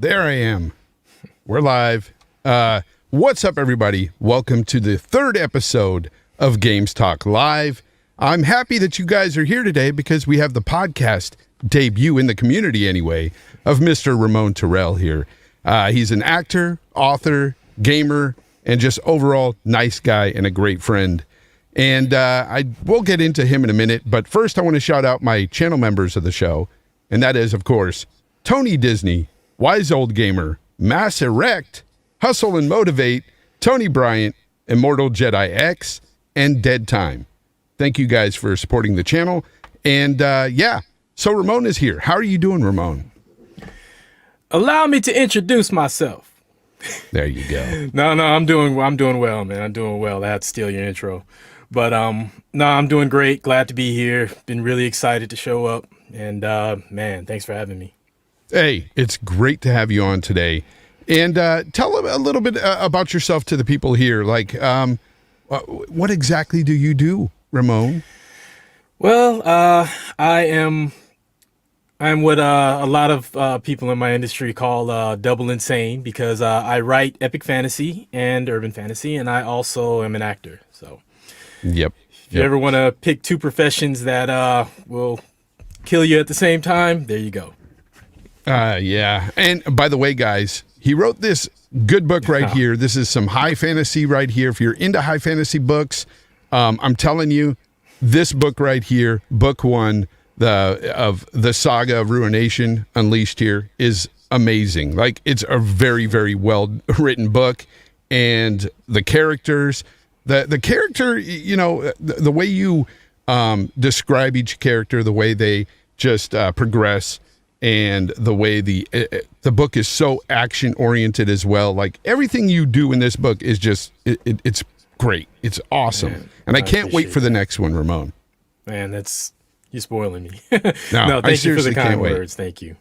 There I am. We're live. What's up, everybody? Welcome to the third episode of Games Talk Live. I'm happy that you guys are here today because we have the podcast debut in the community anyway of Mr. Ramon Terrell here. He's an actor, author, gamer, and just overall nice guy and a great friend. And I will get into him in a minute, but first I want to shout out my channel members of the show, and that is, of course, Tony Disney, Wise Old Gamer, Mass Erect, Hustle and Motivate, Tony Bryant, Immortal Jedi X, and Dead Time. Thank you guys for supporting the channel. And so Ramon is here. How are you doing, Ramon? Allow me to introduce myself. There you go. No, I'm doing well, man. I'm doing well. I had to steal your intro. But no, I'm doing great. Glad to be here. Been really excited to show up. And man, thanks for having me. Hey, it's great to have you on today. And tell a little bit about yourself to the people here. Like, what exactly do you do, Ramon? Well, I'm what a lot of people in my industry call double insane because I write epic fantasy and urban fantasy, and I also am an actor. So, If you ever want to pick two professions that will kill you at the same time, there you go. Yeah. And by the way, guys, he wrote this good book right here. This is some high fantasy right here. If you're into high fantasy books, I'm telling you, this book right here, book one, of the saga of Ruination Unleashed here is amazing. Like, it's a very, very well written book, and the characters, the character, you know, the way you describe each character, the way they just progress, and the way the book is so action oriented as well. Like, everything you do in this book is just it's great. It's awesome. Man, and I can't wait for the next one, Ramon. Man, you're spoiling me. No, thank you for the kind words. Thank you.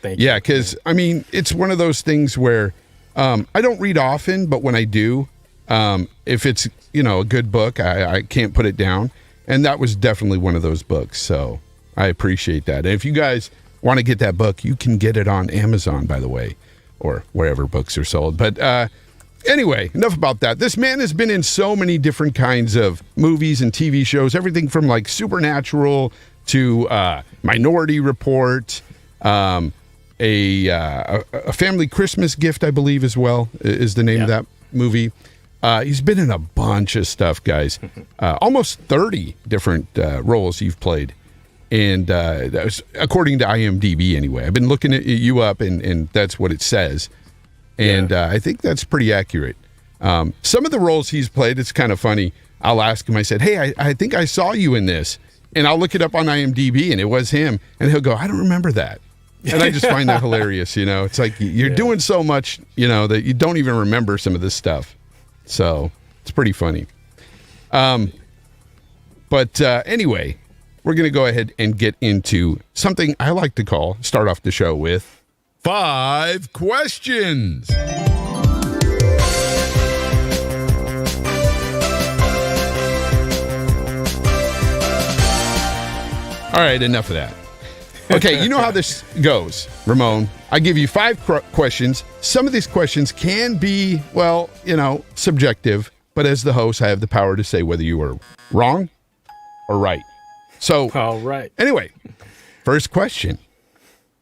Yeah, because I mean, it's one of those things where I don't read often, but when I do, if it's, you know, a good book, I can't put it down. And that was definitely one of those books. So I appreciate that. And if you guys want to get that book, you can get it on Amazon, by the way, or wherever books are sold. But anyway, enough about that. This man has been in so many different kinds of movies and TV shows, everything from like Supernatural to Minority Report, a Family Christmas Gift, I believe, as well, is the name of that movie. He's been in a bunch of stuff, guys. Almost 30 different roles you've played. And that was, according to IMDb anyway. I've been looking at you up, and that's what it says. And I think that's pretty accurate. Some of the roles he's played, it's kind of funny. I'll ask him, I said, hey, I think I saw you in this. And I'll look it up on IMDb, and it was him. And he'll go, I don't remember that. And I just find that hilarious, you know. It's like you're doing so much, you know, that you don't even remember some of this stuff. So it's pretty funny. But anyway, we're going to go ahead and get into something I like to start off the show with 5 questions. All right, enough of that. Okay, you know how this goes, Ramon. I give you 5 questions. Some of these questions can be, well, you know, subjective, but as the host, I have the power to say whether you are wrong or right. So, all right. Anyway, first question.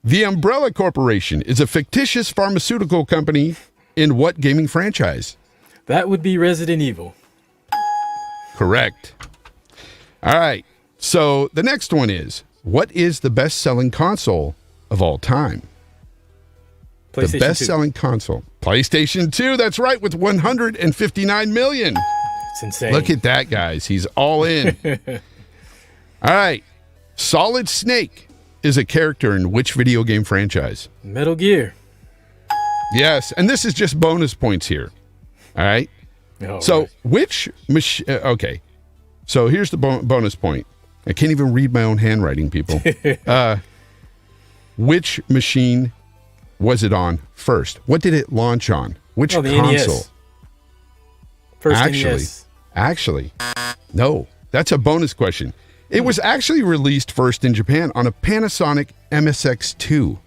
The Umbrella Corporation is a fictitious pharmaceutical company in what gaming franchise? That would be Resident Evil. Correct. All right. So the next one is, what is the best-selling console of all time? PlayStation the best-selling console. PlayStation 2, that's right, with 159 million. It's insane. Look at that, guys. He's all in. All right. Solid Snake is a character in which video game franchise? Metal Gear. Yes, and this is just bonus points here. All right? So which machine... okay. So here's the bonus point. I can't even read my own handwriting, people. Which machine was it on first? What did it launch on? Which console? NES. First NES. Actually, no. That's a bonus question. It was actually released first in Japan on a Panasonic MSX2.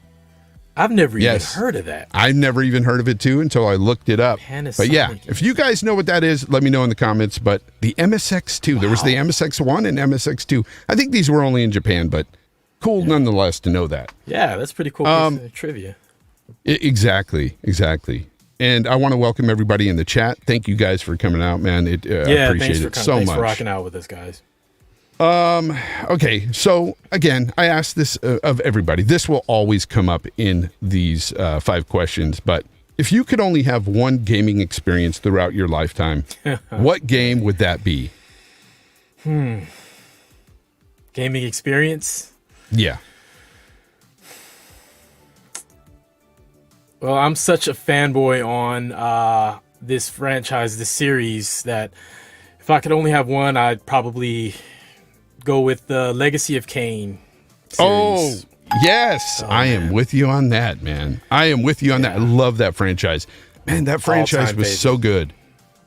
I've never even heard of that. I've never even heard of it too until I looked it up. Panasonic. But yeah, if you guys know what that is, let me know in the comments. But the MSX2, there was the MSX1 and MSX2. I think these were only in Japan, but cool nonetheless to know that. Yeah, that's pretty cool trivia. Exactly. And I want to welcome everybody in the chat. Thank you guys for coming out, man. I appreciate it so much. Thanks for rocking out with us, guys. Okay, so again, I asked this of everybody. This will always come up in these 5 questions, but if you could only have one gaming experience throughout your lifetime, what game would that be? Gaming experience? Yeah. Well, I'm such a fanboy on this franchise, this series, that if I could only have one, I'd probably go with the Legacy of Kain series. Oh, yes. I am with you on that, man. I am with you on that. I love that franchise. Man, that franchise was so good.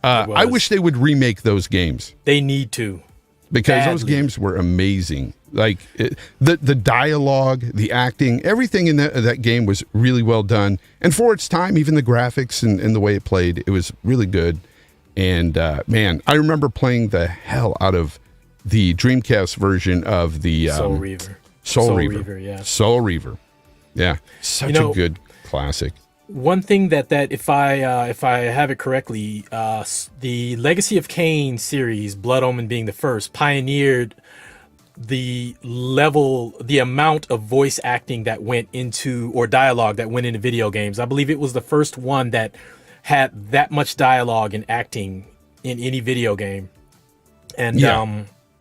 I wish they would remake those games. They need to. Because those games were amazing. Like, the dialogue, the acting, everything in that game was really well done. And for its time, even the graphics and the way it played, it was really good. And, man, I remember playing the hell out of the Dreamcast version of the Soul Reaver. Soul Reaver, yeah. Soul Reaver. Yeah. Such a good classic. One thing that if I have it correctly, the Legacy of Kain series, Blood Omen being the first, pioneered the amount of voice acting that went into, or dialogue that went into video games. I believe it was the first one that had that much dialogue and acting in any video game. And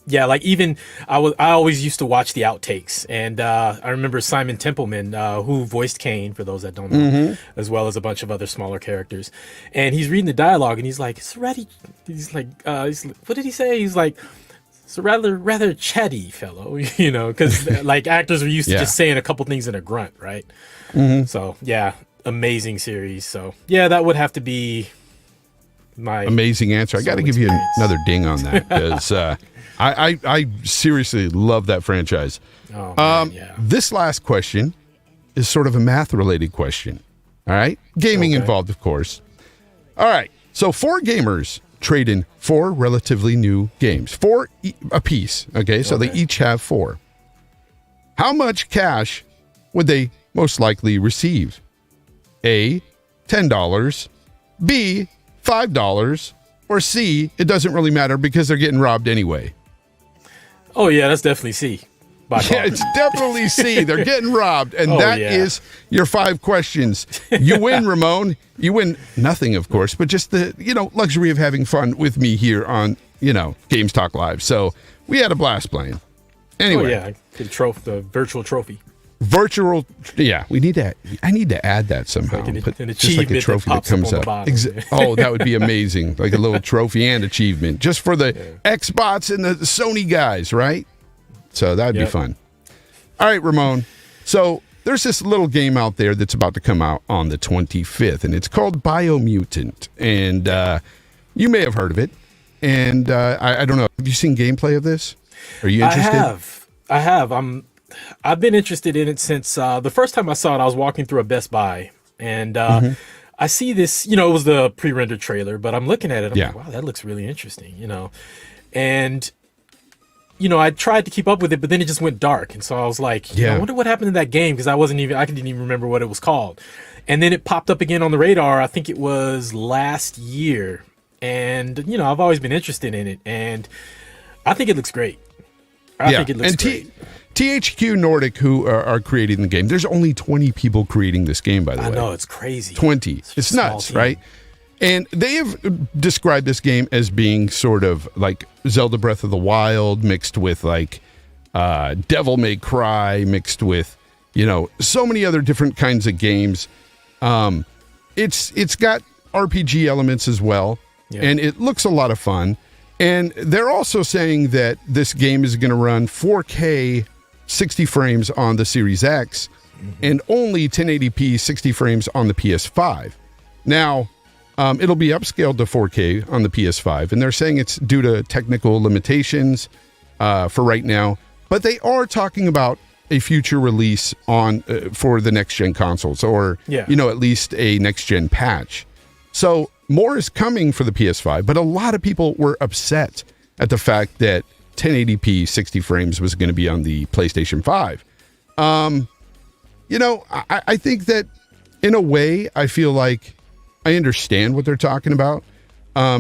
like even I always used to watch the outtakes, and I remember Simon Templeman, who voiced Kain, for those that don't know, as well as a bunch of other smaller characters. And he's reading the dialogue, and he's like, what did he say? He's like, it's a rather chatty fellow, you know, because like actors are used to just saying a couple things in a grunt, right? So yeah, amazing series. So yeah, that would have to be my amazing answer. I got to give you another ding on that, because I seriously love that franchise. Oh, man, This last question is sort of a math-related question. All right? Gaming involved, of course. All right. So 4 gamers trade in 4 relatively new games. 4 apiece. Okay? So they each have 4. How much cash would they most likely receive? A, $10. B, $5. Or C, it doesn't really matter because they're getting robbed anyway. Oh, yeah, that's definitely C. Yeah, it's definitely C. They're getting robbed. And that is your 5 questions. You win, Ramon. You win nothing, of course, but just the, luxury of having fun with me here on, Games Talk Live. So we had a blast playing. Anyway. Oh, yeah, the virtual trophy. We need to. I need to add that somehow. Like an just like a trophy that comes up. That would be amazing. Like a little trophy and achievement, just for the Xbox and the Sony guys, right? So that'd be fun. All right, Ramon. So there's this little game out there that's about to come out on the 25th, and it's called Biomutant, and you may have heard of it. And I don't know. Have you seen gameplay of this? Are you interested? I have. I've been interested in it since the first time I saw it. I was walking through a Best Buy, and I see this. It was the pre-rendered trailer, but I'm looking at it. I'm like, wow, that looks really interesting. And I tried to keep up with it, but then it just went dark, and so I was like, I wonder what happened to that game, because I didn't even remember what it was called. And then it popped up again on the radar. I think it was last year, and I've always been interested in it, and I think it looks great. I think it looks great. THQ Nordic, who are creating the game, there's only 20 people creating this game, by the way. I know, it's crazy. 20. It's nuts, right? And they have described this game as being sort of like Zelda Breath of the Wild mixed with like Devil May Cry mixed with, so many other different kinds of games. It's got RPG elements as well, and it looks a lot of fun. And they're also saying that this game is going to run 4K 60 frames on the Series X and only 1080p 60 frames on the PS5. Now, it'll be upscaled to 4K on the PS5, and they're saying it's due to technical limitations for right now. But they are talking about a future release on for the next gen consoles, or at least a next gen patch. So more is coming for the PS5, but a lot of people were upset at the fact that 1080p 60 frames was going to be on the PlayStation 5. I think that in a way, I feel like I understand what they're talking about,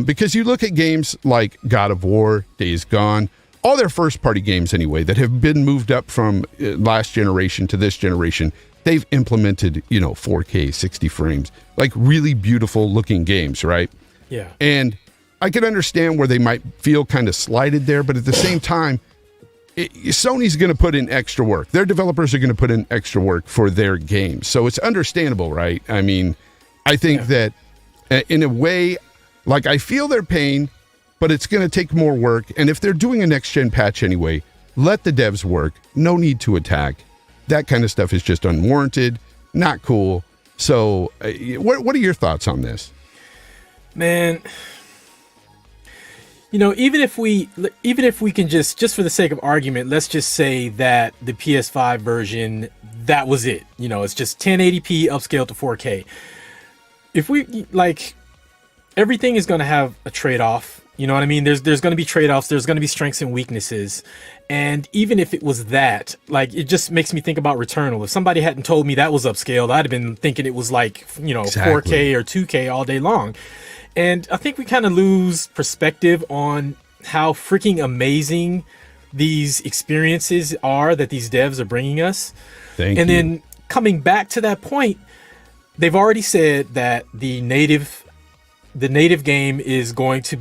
because you look at games like God of War, Days Gone, all their first-party games anyway, that have been moved up from last generation to this generation. They've implemented, 4K 60 frames, like really beautiful looking games, right? Yeah. And I can understand where they might feel kind of slighted there, but at the same time, Sony's going to put in extra work. Their developers are going to put in extra work for their games. So it's understandable, right? I mean, I think that in a way, like, I feel their pain, but it's going to take more work. And if they're doing a next-gen patch anyway, let the devs work. No need to attack. That kind of stuff is just unwarranted, not cool. So what are your thoughts on this? Man, even if we can just for the sake of argument, let's just say that the PS5 version, that was it. It's just 1080p upscaled to 4K. If we, everything is going to have a trade-off. You know what I mean? There's going to be trade-offs. There's going to be strengths and weaknesses. And even if it was that, it just makes me think about Returnal. If somebody hadn't told me that was upscaled, I'd have been thinking it was exactly. 4K or 2K all day long. And I think we kind of lose perspective on how freaking amazing these experiences are that these devs are bringing us. Thank you. And then coming back to that point, they've already said that the native game is going to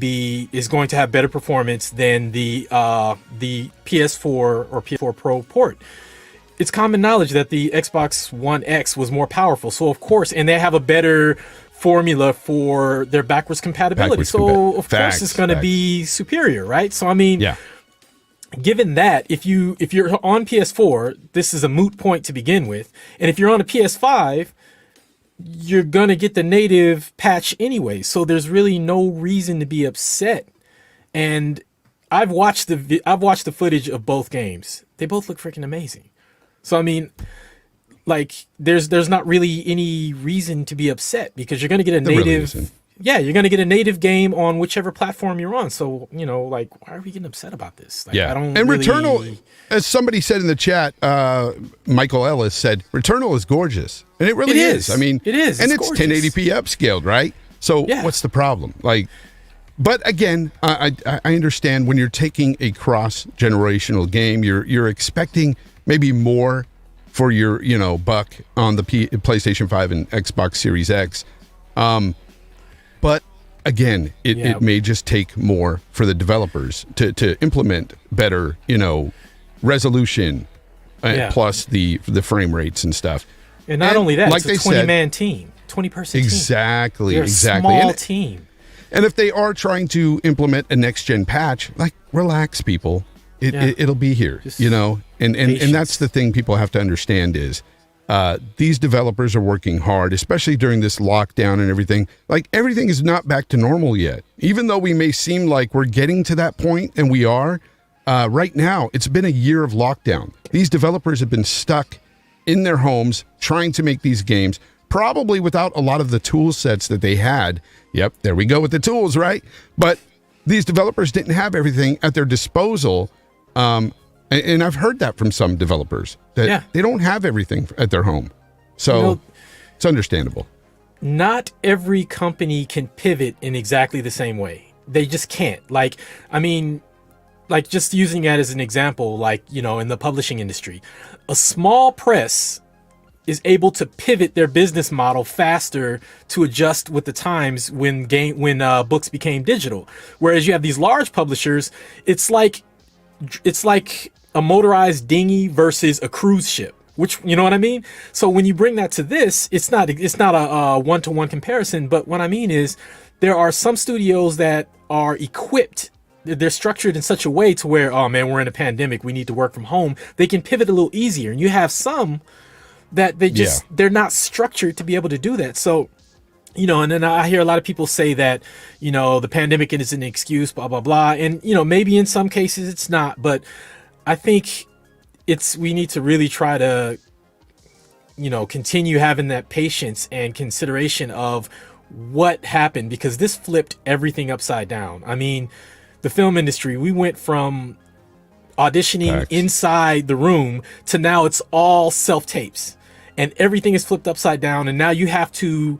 have better performance than the PS4 or PS4 Pro port. It's common knowledge that the Xbox One X was more powerful. So of course, and they have a better formula for their backwards compatibility. Of course it's going to be superior, right? So I mean, given that, if you're on PS4, this is a moot point to begin with, and if you're on a PS5, you're going to get the native patch anyway. So there's really no reason to be upset. And I've watched the footage of both games. They both look freaking amazing. So I mean, there's not really any reason to be upset, because you're going to get a native. You're going to get a native game on whichever platform you're on. So, why are we getting upset about this? I don't and really... Returnal, as somebody said in the chat, Michael Ellis said, Returnal is gorgeous. And it really is. I mean, it is. And it's 1080p upscaled, right? So what's the problem? But again, I understand when you're taking a cross-generational game, you're expecting maybe more for your, buck on the PlayStation 5 and Xbox Series X. But again, it may just take more for the developers to implement better, resolution, plus the frame rates and stuff. And not only that, it's a 20-man team, 20-person team. Exactly. They're a small team. And if they are trying to implement a next-gen patch, relax, people. It'll be here, and that's the thing people have to understand is these developers are working hard, especially during this lockdown and everything. Everything is not back to normal yet. Even though we may seem like we're getting to that point, and we are, right now, it's been a year of lockdown. These developers have been stuck in their homes trying to make these games, probably without a lot of the tool sets that they had. Yep, there we go with the tools, right? But these developers didn't have everything at their disposal. And I've heard that from some developers that they don't have everything at their home. So it's understandable. Not every company can pivot in exactly the same way. They just can't. Just using that as an example, in the publishing industry, a small press is able to pivot their business model faster to adjust with the times when books became digital. Whereas you have these large publishers, it's like a motorized dinghy versus a cruise ship, which, you know what I mean? So when you bring that to this, it's not a one-to-one comparison. But what I mean is there are some studios that are equipped. They're structured in such a way to where, oh man, we're in a pandemic, we need to work from home. They can pivot a little easier. And you have some that they're not structured to be able to do that. So, and then I hear a lot of people say that, the pandemic is an excuse, blah, blah, blah. And, maybe in some cases it's not, but I think we need to really try to, continue having that patience and consideration of what happened, because this flipped everything upside down. I mean, the film industry, we went from auditioning inside the room to now it's all self-tapes, and everything is flipped upside down. And now you have to,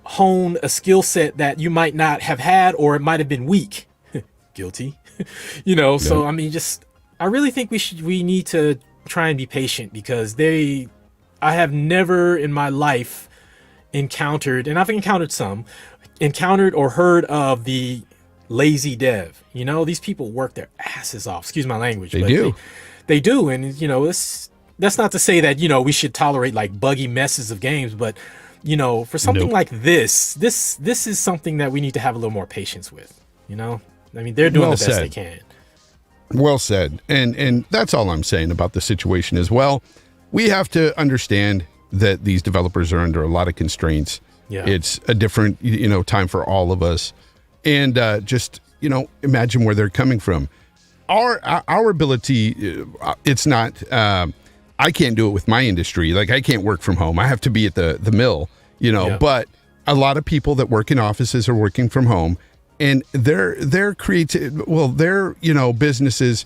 hone a skill set that you might not have had, or it might have been weak. Guilty. So I mean, I really think we need to try and be patient, because I have never in my life encountered, and I've encountered or heard of the lazy dev. These people work their asses off. Excuse my language. They do. They do. And, that's not to say that, we should tolerate like buggy messes of games, but, for something like this is something that we need to have a little more patience with, I mean, they're doing the best they can. Well said. And that's all I'm saying about the situation as well. We have to understand that these developers are under a lot of constraints. Yeah. It's a different, time for all of us. And just, imagine where they're coming from. Our ability, it's not, I can't do it with my industry. Like, I can't work from home. I have to be at the mill, but a lot of people that work in offices are working from home, and their creative, their, businesses,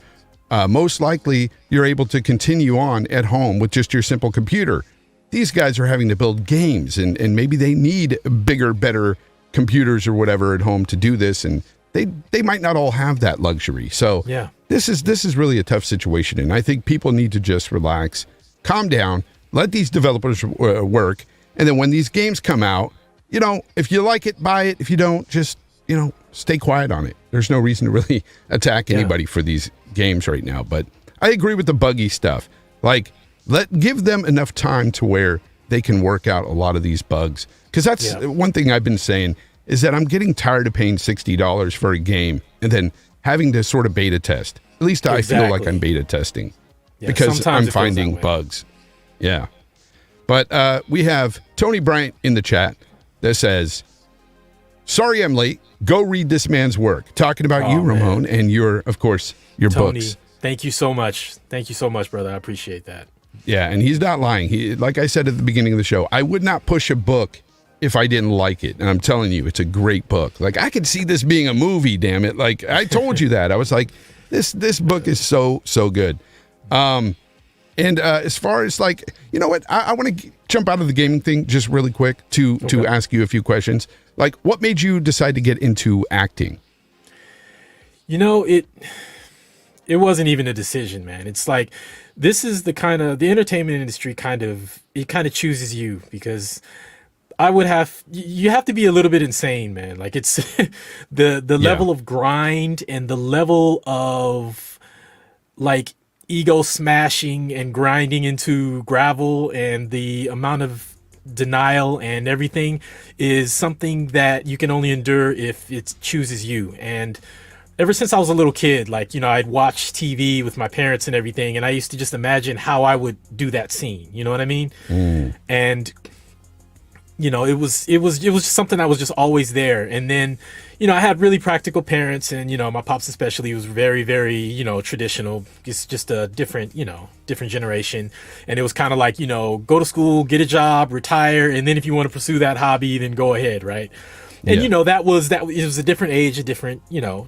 most likely you're able to continue on at home with just your simple computer. These guys are having to build games, and maybe they need bigger, better computers or whatever at home to do this, and they might not all have that luxury. So this is really a tough situation, and I think people need to just relax, calm down, let these developers work, and then when these games come out, if you like it, buy it. If you don't, just stay quiet on it. There's no reason to really attack anybody for these games right now. But I agree with the buggy stuff. Like, give them enough time to where they can work out a lot of these bugs. Because that's one thing I've been saying, is that I'm getting tired of paying $60 for a game and then having to sort of beta test. At least I feel like I'm beta testing because I'm finding bugs. Yeah. But we have Tony Bryant in the chat that says, sorry I'm late. Go read this man's work. Talking about you, Ramon, and your Tony, books. Thank you so much. Thank you so much, brother. I appreciate that. Yeah, and he's not lying. Like I said at the beginning of the show, I would not push a book if I didn't like it. And I'm telling you, it's a great book. Like, I could see this being a movie, damn it. Like, I told you that. I was like, this book is so good. And as far as, like, you know what? I want to jump out of the gaming thing just really quick to ask you a few questions. Like, what made you decide to get into acting? It wasn't even a decision, man. It's like, this is the entertainment industry it kind of chooses you, because you have to be a little bit insane, man. Like, it's the level of grind and the level of, like, ego smashing and grinding into gravel, and the amount of denial and everything is something that you can only endure if it chooses you. And ever since I was a little kid, like, I'd watch TV with my parents and everything, and I used to just imagine how I would do that scene. You know what I mean? And it was just something that was just always there. And then, I had really practical parents, and, my pops especially was very, very, traditional. It's just a different generation. And it was kind of like, go to school, get a job, retire. And then if you want to pursue that hobby, then go ahead. Right. And, it was a different age, a different,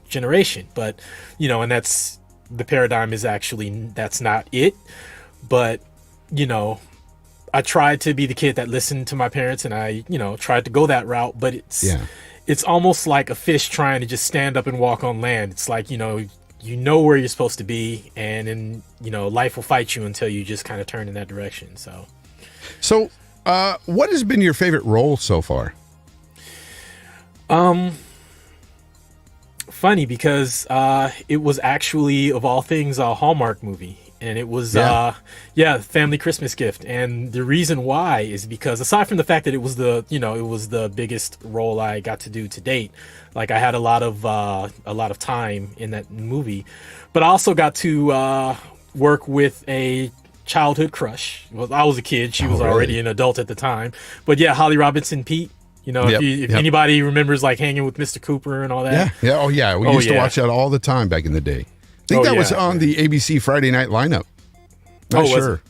generation. But, and that's the paradigm is actually, that's not it. But, I tried to be the kid that listened to my parents, and I, tried to go that route, but it's almost like a fish trying to just stand up and walk on land. It's like, you know where you're supposed to be, and then, life will fight you until you just kind of turn in that direction. So, what has been your favorite role so far? Funny, because it was actually, of all things, a Hallmark movie. And it was, family Christmas gift. And the reason why is because, aside from the fact that it was the biggest role I got to do to date, like, I had a lot of time in that movie, but I also got to work with a childhood crush. Well, I was a kid; she was already an adult at the time. But yeah, Holly Robinson Pete. If anybody remembers, like, hanging with Mr. Cooper and all that. We used to watch that all the time back in the day. I think that was on the ABC Friday night lineup. Not was sure. it?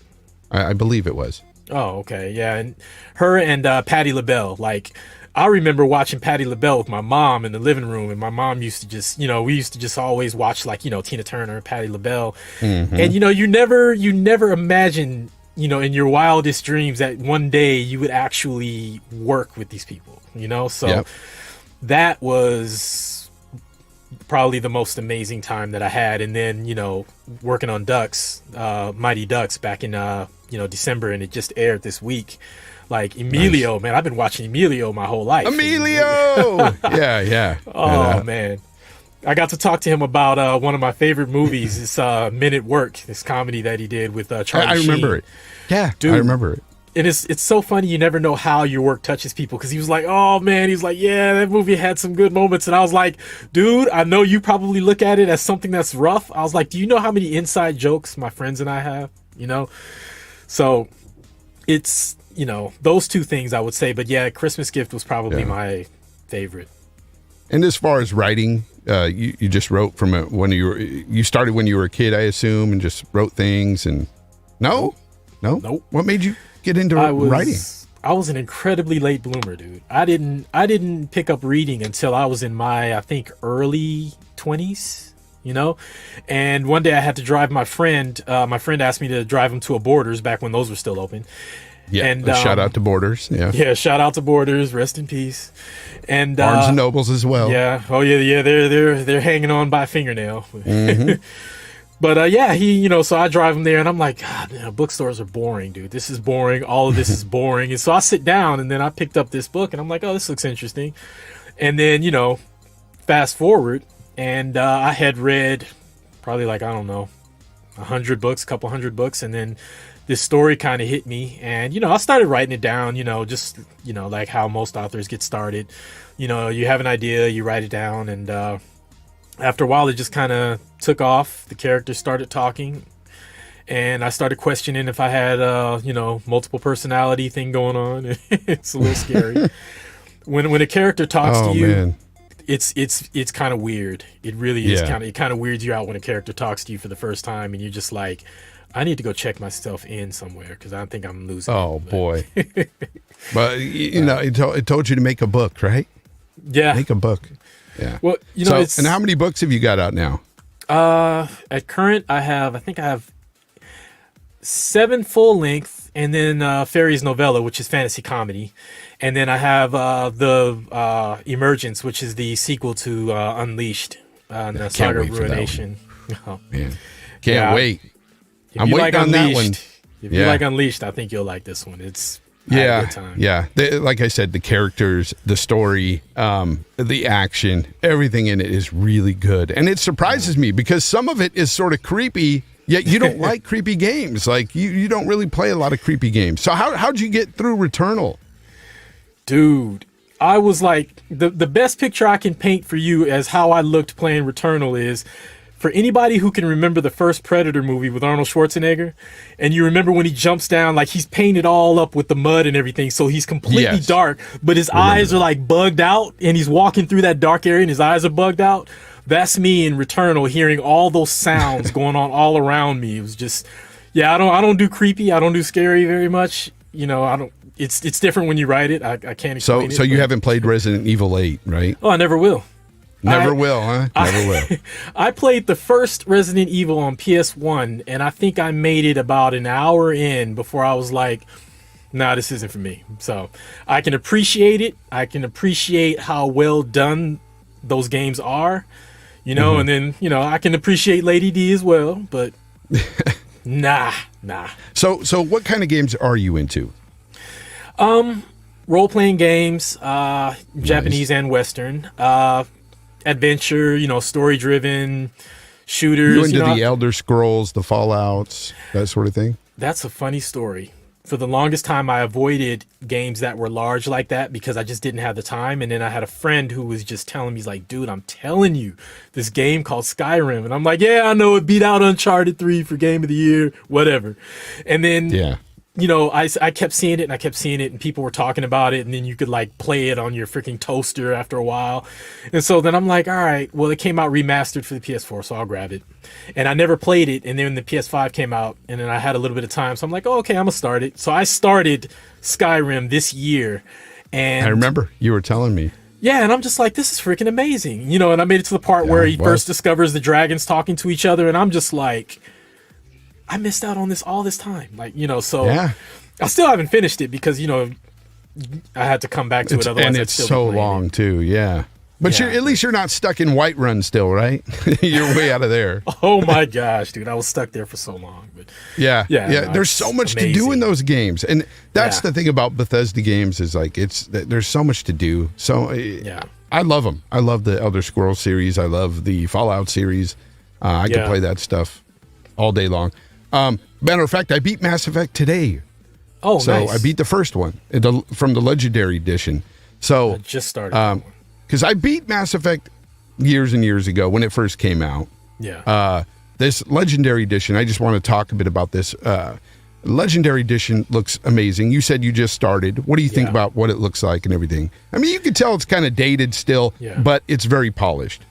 I believe it was. Oh, okay. Yeah. And her and Patti LaBelle. Like, I remember watching Patti LaBelle with my mom in the living room, and my mom used to just, we used to just always watch, like, Tina Turner, Patti LaBelle. And, you never imagine, in your wildest dreams that one day you would actually work with these people, So that was probably the most amazing time that I had. And then, working on Ducks, Mighty Ducks back in, December, and it just aired this week. Like Emilio, nice. Man, I've been watching Emilio my whole life. Emilio! Yeah. Oh, man. I got to talk to him about one of my favorite movies. It's Men at Work, this comedy that he did with Charlie Sheen. I remember it. Yeah, dude, I remember it. And it's so funny. You never know how your work touches people, because he was like, oh, man. He's like, yeah, that movie had some good moments. And I was like, dude, I know you probably look at it as something that's rough. I was like, do you know how many inside jokes my friends and I have? So it's, those two things I would say. But yeah, Christmas Gift was probably my favorite. And as far as writing, you just wrote from when you started when you were a kid, I assume, and just wrote things. And no. Nope. What made you get into writing? I was an incredibly late bloomer, dude. I didn't pick up reading until I was in my, I think, early 20s. And one day I had to drive my friend. My friend asked me to drive him to a Borders back when those were still open. Yeah, and shout out to Borders. Yeah, shout out to Borders. Rest in peace. And Barnes and Nobles as well. Yeah. Oh yeah. They're hanging on by a fingernail. Mm-hmm. But he, so I drive him there, and I'm like, God, bookstores are boring, dude. This is boring. All of this is boring. And so I sit down, and then I picked up this book, and I'm like, oh, this looks interesting. And then fast forward, and I had read probably like, I don't know, 100 books, a couple hundred books, and then this story kind of hit me, and I started writing it down, just like how most authors get started. You have an idea, you write it down, and after a while it just kind of took off. The characters started talking, and I started questioning if I had multiple personality thing going on. It's a little scary. when a character talks to you, man. It's kind of weird. It really is it kind of weirds you out when a character talks to you for the first time, and you're just like, I need to go check myself in somewhere, because I think I'm losing. Oh, boy. But, it told you to make a book, right? Yeah. Make a book. Yeah. Well, and how many books have you got out now? At current, I have 7 full length, and then Fairies Novella, which is fantasy comedy. And then I have the Emergence, which is the sequel to Unleashed, the Saga of Ruination. Oh, man. Can't wait. I'm waiting like on that one. If you like Unleashed, I think you'll like this one. It's a good time. Yeah. Like I said, the characters, the story, the action, everything in it is really good. And it surprises me, because some of it is sort of creepy, yet you don't like creepy games. Like, you don't really play a lot of creepy games. So how'd you get through Returnal? Dude, I was like, the best picture I can paint for you as how I looked playing Returnal is, for anybody who can remember the first Predator movie with Arnold Schwarzenegger, and you remember when he jumps down, like, he's painted all up with the mud and everything, so he's completely dark, but his eyes are like bugged out, and he's walking through that dark area and his eyes are bugged out. That's me in Returnal, hearing all those sounds going on all around me. It was just, I don't do creepy, I don't do scary very much. I don't. It's different when you write it. I can't explain it. So you haven't played Resident Evil 8, right? Oh, I never will. Never will, huh? Never will. I played the first Resident Evil on PS1, and I think I made it about an hour in before I was like, nah, this isn't for me. So I can appreciate it. I can appreciate how well done those games are, and then, I can appreciate Lady D as well, but nah. So what kind of games are you into? Role-playing games, Japanese and Western, adventure, story-driven shooters. You into the Elder Scrolls, the Fallouts, that sort of thing? That's a funny story. For the longest time, I avoided games that were large like that because I just didn't have the time. And then I had a friend who was just telling me, he's like, dude, I'm telling you, this game called Skyrim. And I'm like, yeah, I know, it beat out Uncharted 3 for Game of the Year, whatever. And then I kept seeing it and I kept seeing it and people were talking about it, and then you could like play it on your freaking toaster after a while. And so then I'm like, all right, well, it came out remastered for the PS4, so I'll grab it. And I never played it. And then the PS5 came out, and then I had a little bit of time. So I'm like, oh, okay, I'm going to start it. So I started Skyrim this year. And I remember you were telling me. Yeah, and I'm just like, this is freaking amazing. And I made it to the part where he first discovers the dragons talking to each other, and I'm just like, I missed out on this all this time. So yeah. I still haven't finished it because, I had to come back to it. Otherwise, and it's so long too. Yeah. But at least you're not stuck in Whiterun still, right? You're way out of there. Oh my gosh, dude. I was stuck there for so long. But yeah. There's so much to do in those games. And that's the thing about Bethesda games is like, there's so much to do. So I love them. I love the Elder Scrolls series. I love the Fallout series. I can play that stuff all day long. Matter of fact, I beat Mass Effect today. Oh, so nice. I beat the first one from the Legendary Edition. So I just started. Because I beat Mass Effect years and years ago when it first came out. Yeah. This Legendary Edition, I just want to talk a bit about this. Legendary Edition looks amazing. You said you just started. What do you think about what it looks like and everything? I mean, you can tell it's kind of dated still, but it's very polished.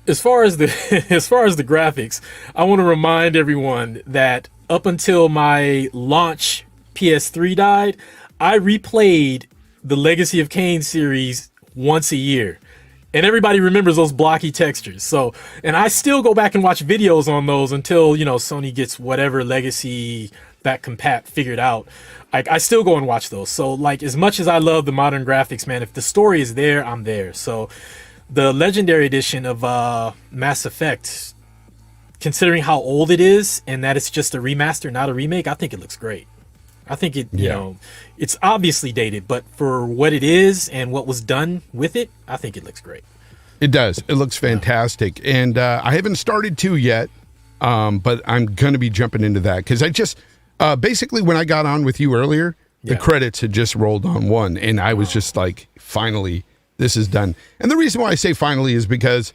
As far as the graphics, I want to remind everyone that up until my launch PS3 died, I replayed the Legacy of Kain series once a year. And everybody remembers those blocky textures. So, and I still go back and watch videos on those until, Sony gets whatever legacy that compat figured out. I still go and watch those. So, like, as much as I love the modern graphics, man, if the story is there, I'm there. So, the Legendary Edition of Mass Effect, considering how old it is and that it's just a remaster, not a remake, I think it looks great. I think it, it's obviously dated, but for what it is and what was done with it, I think it looks great. It does. It looks fantastic. And I haven't started 2 yet, but I'm going to be jumping into that because I just, basically when I got on with you earlier, the credits had just rolled on 1, and I was just like, finally, this is done. And the reason why I say finally is because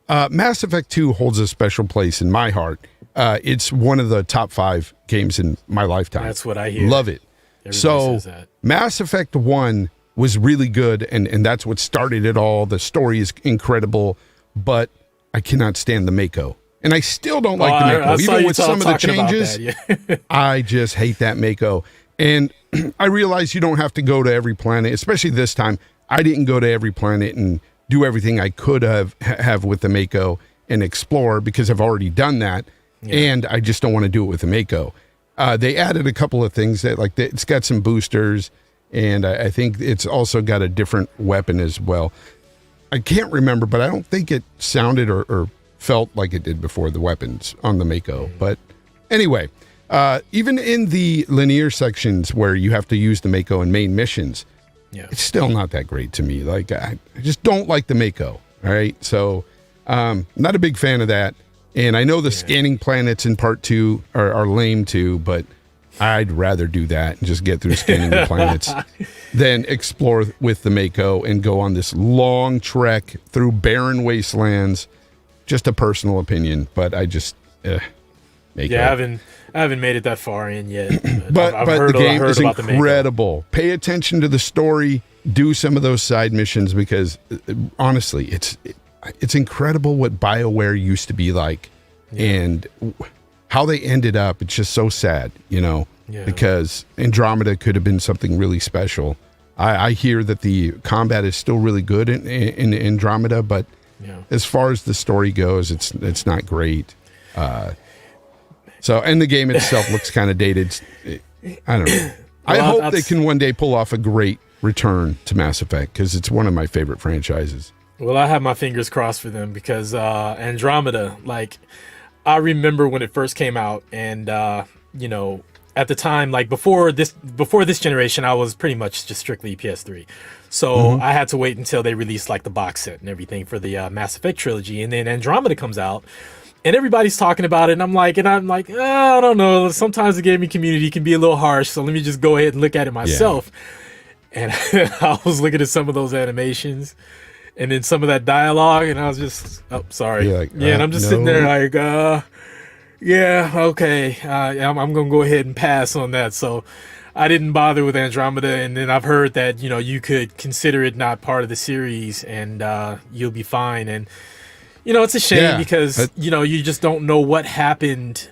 Mass Effect 2 holds a special place in my heart. It's one of the top 5 games in my lifetime. That's what I hear. Love it. Everybody says that. Mass Effect 1 was really good, and that's what started it all. The story is incredible, but I cannot stand the Mako. And I still don't like the Mako. Even with some of the changes, I just hate that Mako. And I realize you don't have to go to every planet, especially this time. I didn't go to every planet and do everything I could have with the Mako and explore because I've already done that. Yeah. And I just don't want to do it with the Mako. They added a couple of things that it's got some boosters, and I think it's also got a different weapon as well. I can't remember, but I don't think it sounded or felt like it did before, the weapons on the Mako. But anyway, even in the linear sections where you have to use the Mako in main missions, it's still not that great to me. Like I just don't like the Mako. All right, so not a big fan of that. And I know the scanning planets in part 2 are lame too, but I'd rather do that and just get through scanning the planets than explore with the Mako and go on this long trek through barren wastelands. Just a personal opinion, but I just Mako. Yeah, I haven't made it that far in yet. But the game is incredible. Pay attention to the story. Do some of those side missions because honestly, it's incredible what BioWare used to be like and how they ended up. It's just so sad, because Andromeda could have been something really special. I hear that the combat is still really good in Andromeda, but as far as the story goes, it's not great. And the game itself looks kind of dated. I don't know. I hope they can one day pull off a great return to Mass Effect because it's one of my favorite franchises. Well, I have my fingers crossed for them because Andromeda, I remember when it first came out, and at the time, before this generation, I was pretty much just strictly PS3. So I had to wait until they released the box set and everything for the Mass Effect trilogy, and then Andromeda comes out, and everybody's talking about it, and I'm like, I don't know. Sometimes the gaming community can be a little harsh, so let me just go ahead and look at it myself. And I was looking at some of those animations. And then some of that dialogue, and I was just, sorry. And I'm just sitting there Yeah, okay. I'm gonna go ahead and pass on that. So I didn't bother with Andromeda, and then I've heard that you could consider it not part of the series, and you'll be fine. And it's a shame because you just don't know what happened.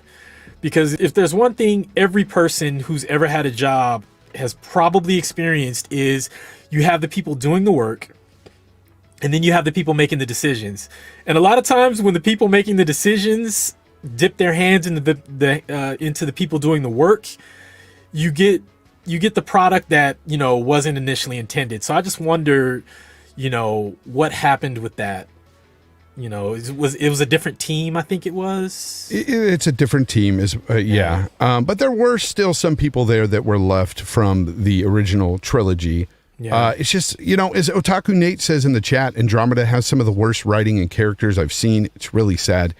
Because if there's one thing every person who's ever had a job has probably experienced is you have the people doing the work, and then you have the people making the decisions. And a lot of times when the people making the decisions dip their hands into the people doing the work, you get the product that wasn't initially intended. So I just wonder what happened with that. It was a different team. I think it was. It's a different team, but there were still some people there that were left from the original trilogy. Yeah. It's just, as Otaku Nate says in the chat, Andromeda has some of the worst writing and characters I've seen. It's really sad.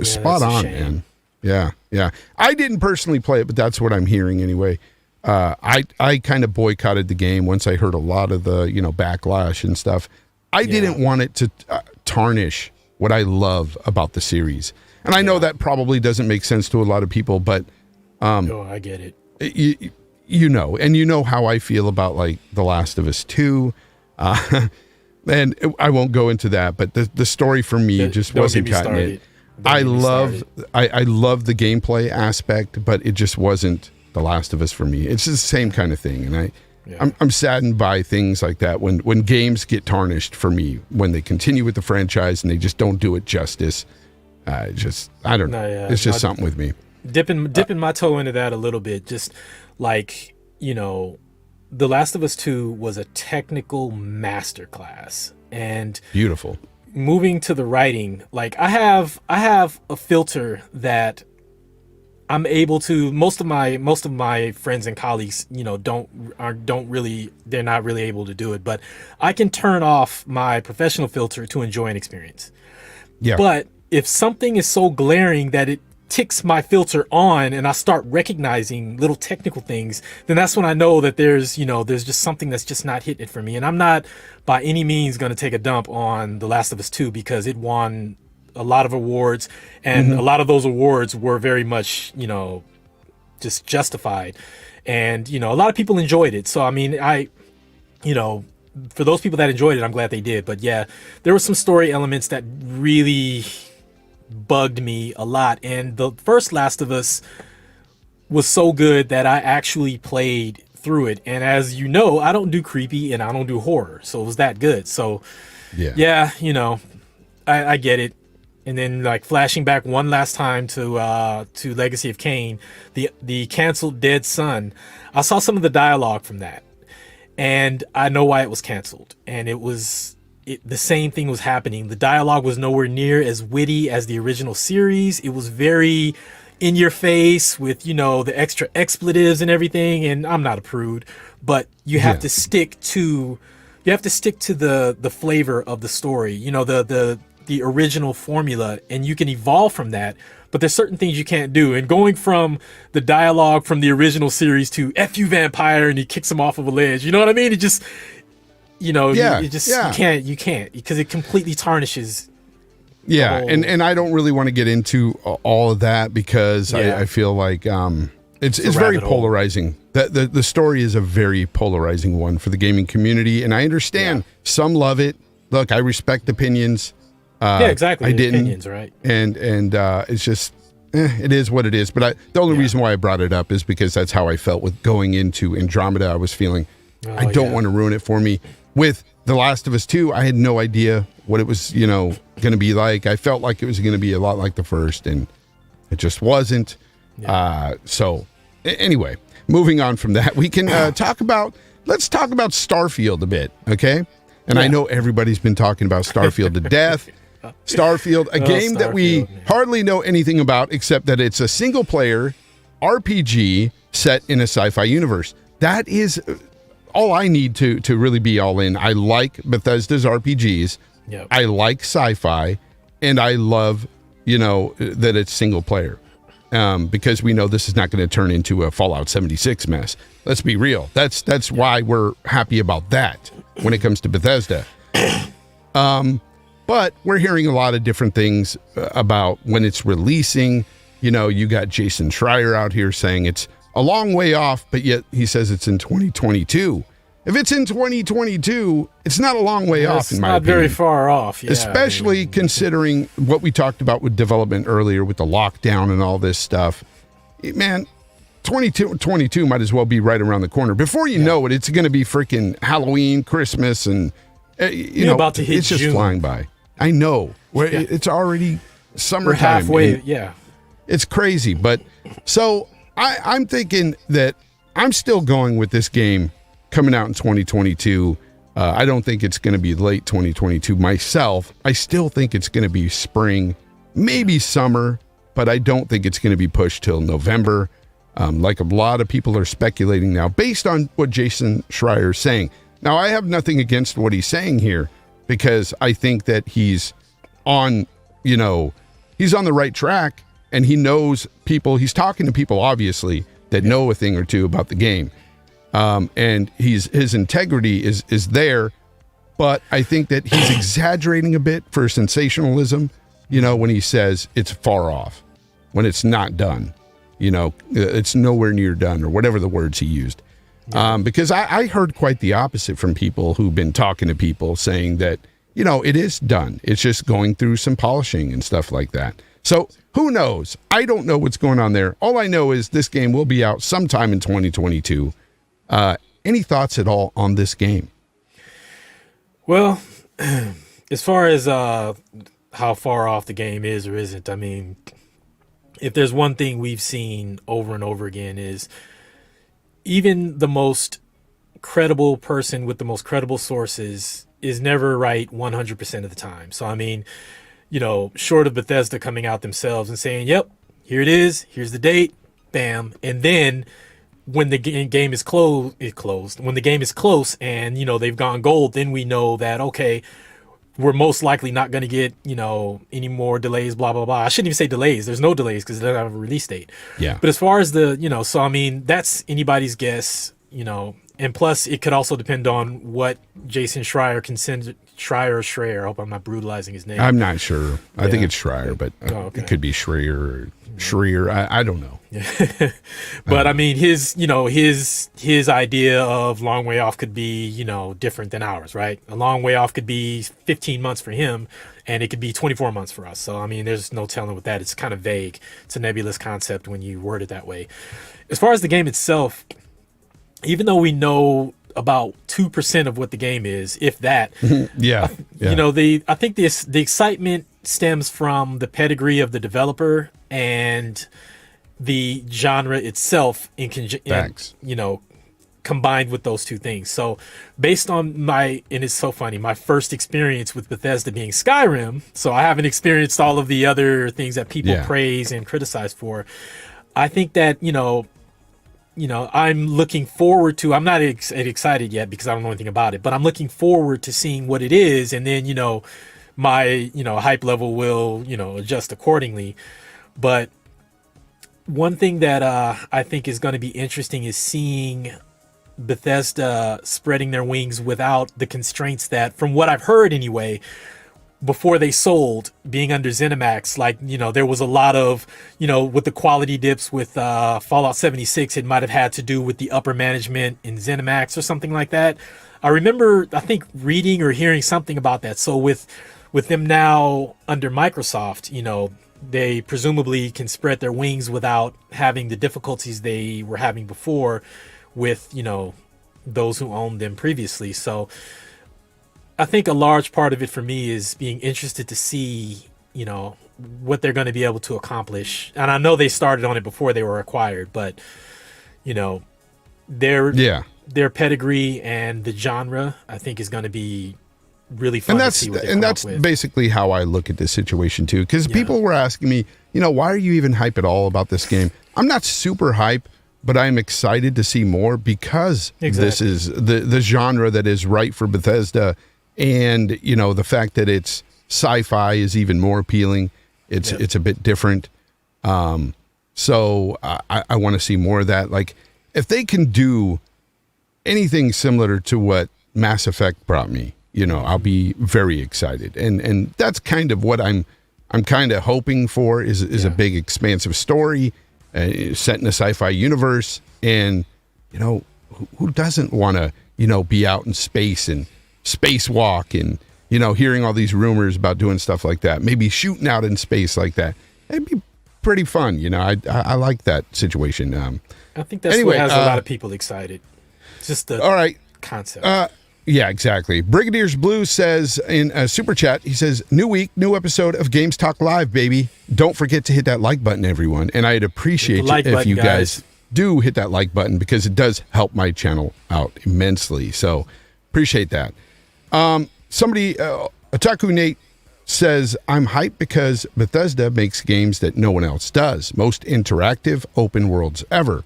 Spot on, man. Yeah. I didn't personally play it, but that's what I'm hearing anyway. I kind of boycotted the game once I heard a lot of the, backlash and stuff. I didn't want it to tarnish what I love about the series. And I know that probably doesn't make sense to a lot of people, but I get it. And you know how I feel about like The Last of Us 2. And I won't go into that, but the story for me just wasn't cutting it. I love the gameplay aspect, but it just wasn't The Last of Us for me. It's the same kind of thing, and I'm saddened by things like that when games get tarnished for me, when they continue with the franchise and they just don't do it justice. I don't know. It's just something with me. Dipping my toe into that a little bit, just like The Last of Us 2 was a technical masterclass, and beautiful. Moving to the writing, like I have a filter that I'm able to. Most of my friends and colleagues, they're not really able to do it. But I can turn off my professional filter to enjoy an experience. Yeah. But if something is so glaring that it ticks my filter on, and I start recognizing little technical things, then that's when I know that there's just something that's just not hitting it for me. And I'm not by any means going to take a dump on The Last of Us 2 because it won a lot of awards, and a lot of those awards were very much, just justified. And, a lot of people enjoyed it. So, I mean, for those people that enjoyed it, I'm glad they did. But yeah, there were some story elements that really bugged me a lot. And the first Last of Us was so good that I actually played through it. And as you know, I don't do creepy and I don't do horror. So it was that good. So yeah, I get it. And then like flashing back one last time to Legacy of Kain, the canceled Dead Son, I saw some of the dialogue from that. And I know why it was canceled. And the same thing was happening. The dialogue was nowhere near as witty as the original series. It was very in your face with, the extra expletives and everything. And I'm not a prude, but you have to stick to the flavor of the story, the original formula, and you can evolve from that. But there's certain things you can't do. And going from the dialogue from the original series to F you vampire, and he kicks him off of a ledge. You know what I mean? It just, you can't, because it completely tarnishes. Yeah. And I don't really want to get into all of that because I feel like it's very polarizing. The story is a very polarizing one for the gaming community. And I understand some love it. Look, I respect opinions. Exactly. I didn't. Opinions, right? And it's just, it is what it is. But the only reason why I brought it up is because that's how I felt with going into Andromeda. I was feeling, I don't want to ruin it for me. With The Last of Us 2, I had no idea what it was, going to be like. I felt like it was going to be a lot like the first, and it just wasn't. Yeah. So anyway, moving on from that, we can let's talk about Starfield a bit, okay? And I know everybody's been talking about Starfield to death. Starfield, a game that we hardly know anything about except that it's a single-player RPG set in a sci-fi universe. That is all I need to really be all in. I like Bethesda's RPGs. Yep. I like sci-fi, and I love, that it's single-player. Because we know this is not going to turn into a Fallout 76 mess. Let's be real. That's why we're happy about that when it comes to Bethesda. But we're hearing a lot of different things about when it's releasing. You got Jason Schreier out here saying it's a long way off, but yet he says it's in 2022. If it's in 2022, it's not a long way off, in my opinion. It's not very far off, yeah. Especially considering what we talked about with development earlier with the lockdown and all this stuff. Man, 2022 might as well be right around the corner. Before you know it, it's going to be freaking Halloween, Christmas, and you're about to hit it's just June. flying by. I know. It's already summertime. We're halfway, yeah. It's crazy. But so I'm thinking that I'm still going with this game coming out in 2022. I don't think it's going to be late 2022 myself. I still think it's going to be spring, maybe summer, but I don't think it's going to be pushed till November. Like a lot of people are speculating now based on what Jason Schreier is saying. Now, I have nothing against what he's saying here because I think that he's on the right track and he knows people. He's talking to people, obviously, that know a thing or two about the game. And his integrity is there, but I think that he's exaggerating a bit for sensationalism, when he says it's far off, when it's not done, it's nowhere near done, or whatever the words he used. Because I heard quite the opposite from people who've been talking to people saying that, it is done. It's just going through some polishing and stuff like that. So who knows? I don't know what's going on there. All I know is this game will be out sometime in 2022. Any thoughts at all on this game? Well, as far as how far off the game is or isn't, I mean, if there's one thing we've seen over and over again is even the most credible person with the most credible sources is never right 100% of the time. So, I mean, short of Bethesda coming out themselves and saying, yep, here it is, here's the date, bam, and then when the game is closed. When the game is close and, they've gone gold, then we know that, okay, we're most likely not going to get, any more delays, blah, blah, blah. I shouldn't even say delays. There's no delays because they don't have a release date. Yeah. But as far as so, I mean, that's anybody's guess, and plus it could also depend on what Jason Schreier can send. Schreier. I hope I'm not brutalizing his name. I'm not sure. I think it's Schreier, but it could be Schreier or Schreier. I don't know. But I mean, his idea of long way off could be, different than ours, right? A long way off could be 15 months for him and it could be 24 months for us. So, I mean, there's no telling with that. It's kind of vague. It's a nebulous concept when you word it that way. As far as the game itself, even though we know about 2% of what the game is, if that, yeah. I think the excitement stems from the pedigree of the developer and the genre itself combined with those two things. So based on and it's so funny, my first experience with Bethesda being Skyrim, so I haven't experienced all of the other things that people praise and criticize for. I think that, I'm looking forward to, I'm not excited yet because I don't know anything about it, but I'm looking forward to seeing what it is. And then, my, hype level will, adjust accordingly. But one thing that I think is going to be interesting is seeing Bethesda spreading their wings without the constraints that, from what I've heard anyway, before they sold, being under ZeniMax, there was a lot of, with the quality dips with Fallout 76, it might have had to do with the upper management in ZeniMax or something like that. I remember, I think, reading or hearing something about that. So with them now under Microsoft, they presumably can spread their wings without having the difficulties they were having before with, those who owned them previously. So I think a large part of it for me is being interested to see, what they're going to be able to accomplish. And I know they started on it before they were acquired, but, their pedigree and the genre, I think, is going to be really fun to see what they come up with. Basically how I look at this situation too, because people were asking me, why are you even hype at all about this game? I'm not super hype, but I'm excited to see more because this is the genre that is right for Bethesda. And, the fact that it's sci-fi is even more appealing. It's a bit different. So I want to see more of that. Like, if they can do anything similar to what Mass Effect brought me, I'll be very excited. And that's kind of what I'm I'm kind of hoping for is a big expansive story set in a sci-fi universe. And, you know, who doesn't want to, you know, be out in space and spacewalk and, you know, hearing all these rumors about doing stuff like that, maybe shooting out in space like that. It'd be pretty fun. You know, I like that situation. I think that's what has a lot of people excited. Just the all right. concept. Yeah, exactly. Brigadier's Blue says in a super chat, he says, new week, new episode of Games Talk Live, baby. Don't forget to hit that like button, everyone. And I'd appreciate it if you guys do hit that like button because it does help my channel out immensely. So appreciate that. Somebody, Otaku Nate says, I'm hyped because Bethesda makes games that no one else does. Most interactive open worlds ever.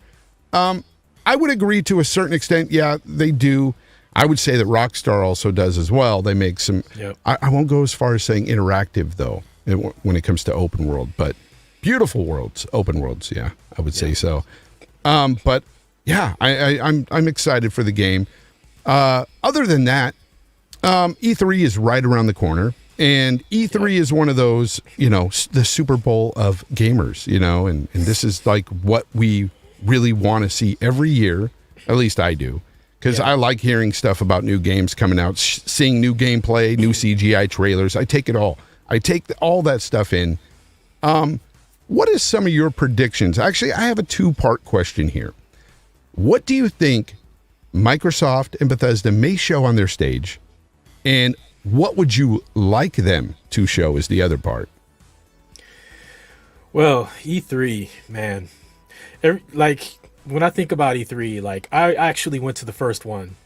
I would agree to a certain extent. Yeah, they do. I would say that Rockstar also does as well. They make some, I won't go as far as saying interactive though, when it comes to open world, but beautiful worlds, open worlds. Yeah, I would say so. But yeah, I'm excited for the game. Other than that, E3 is right around the corner, and E3 is one of those, you know, the Super Bowl of gamers, you know, and this is like what we really want to see every year. At least I do. Because I like hearing stuff about new games coming out, seeing new gameplay, new CGI trailers. I take it all. I take all that stuff in. What is some of your predictions? Actually, I have a two-part question here. What do you think Microsoft and Bethesda may show on their stage? And what would you like them to show is the other part? Well, E3, man. When I think about E3, like I actually went to the first one.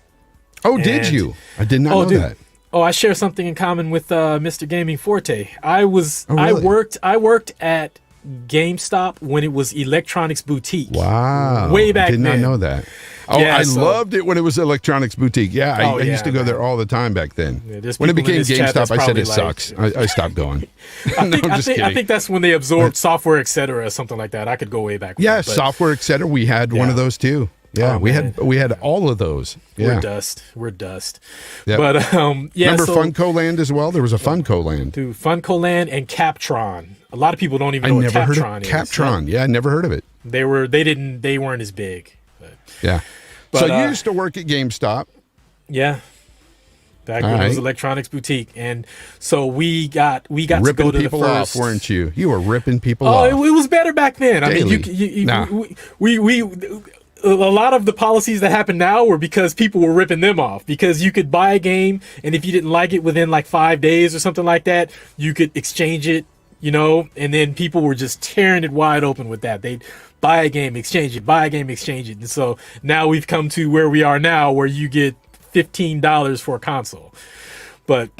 Oh, did you? I did not know that. Oh, I share something in common with Mr. Gaming Forte. Really? I worked at GameStop when it was Electronics Boutique. Wow. Way back then. Did not know that. Oh, yeah, I loved it when it was Electronics Boutique. Yeah, I used to go there all the time back then. Yeah, when it became GameStop, I said it sucks. I stopped going. I think that's when they absorbed Software Etc. or something like that. I could go way back. Yeah, Software Etc. We had one of those too. Yeah, we had all of those. Yeah. We're dust. Yep. But remember Funko Land as well? There was a Funko Land. Dude, Funko Land and Captron. A lot of people don't even know what Captron is. Captron. Yeah, I never heard of it. They weren't as big. But. Yeah. But, so you used to work at GameStop. Yeah. Back when it was Electronics Boutique. And so we got to go to the first. Ripping people off, weren't you? You were ripping people off. Oh, it was better back then. Daily. I mean, we a lot of the policies that happen now were because people were ripping them off, because you could buy a game and if you didn't like it within like 5 days or something like that, you could exchange it, you know, and then people were just tearing it wide open with that. They'd buy a game, exchange it, buy a game, exchange it. And so now we've come to where we are now, where you get $15 for a console. But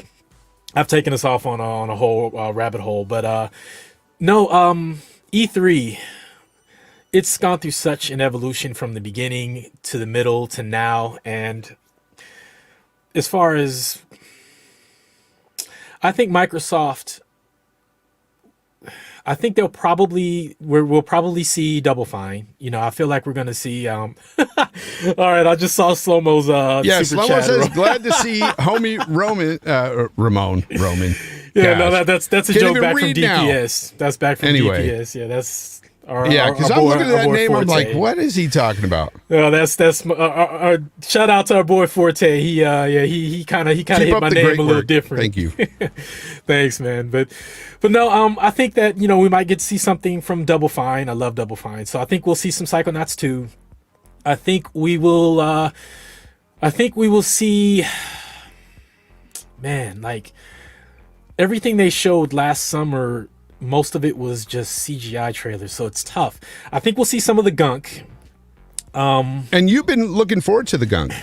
I've taken us off on a whole rabbit hole. But E3, it's gone through such an evolution from the beginning to the middle to now. And as far as, I think Microsoft, I think we'll probably see Double Fine. You know, I feel like we're going to see. All right, I just saw Slow-Mo's super chat. Says, glad to see homie Roman. Yeah, no, that's a joke back from DPS. Now. That's back from DPS. Yeah, that's. Because I'm looking at that name, Forte. I'm like, what is he talking about? That's shout out to our boy Forte. He kind of hit my name a little different. Thank you. Thanks, man. But no, I think that, you know, we might get to see something from Double Fine. I love Double Fine, so I think we'll see some Psychonauts 2. I think we will see. Man, like everything they showed last summer. Most of it was just CGI trailers, so it's tough. I think we'll see some of the gunk. And you've been looking forward to the gunk.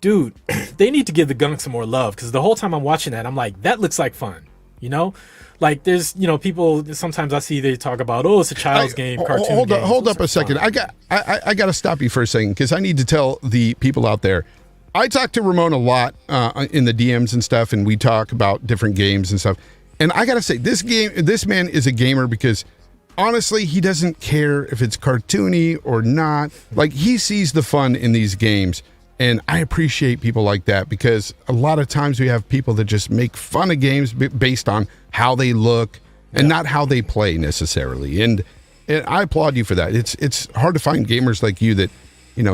Dude, they need to give the gunk some more love, because the whole time I'm watching that, I'm like, that looks like fun. You know? Like, there's, you know, people, sometimes I see they talk about, it's a child's game, cartoon game. Hold up a second. I got to stop you for a second, because I need to tell the people out there. I talk to Ramon a lot in the DMs and stuff, and we talk about different games and stuff. And I got to say, this man is a gamer because, honestly, he doesn't care if it's cartoony or not. Like, he sees the fun in these games, and I appreciate people like that, because a lot of times we have people that just make fun of games based on how they look, and not how they play necessarily. And I applaud you for that. It's hard to find gamers like you that,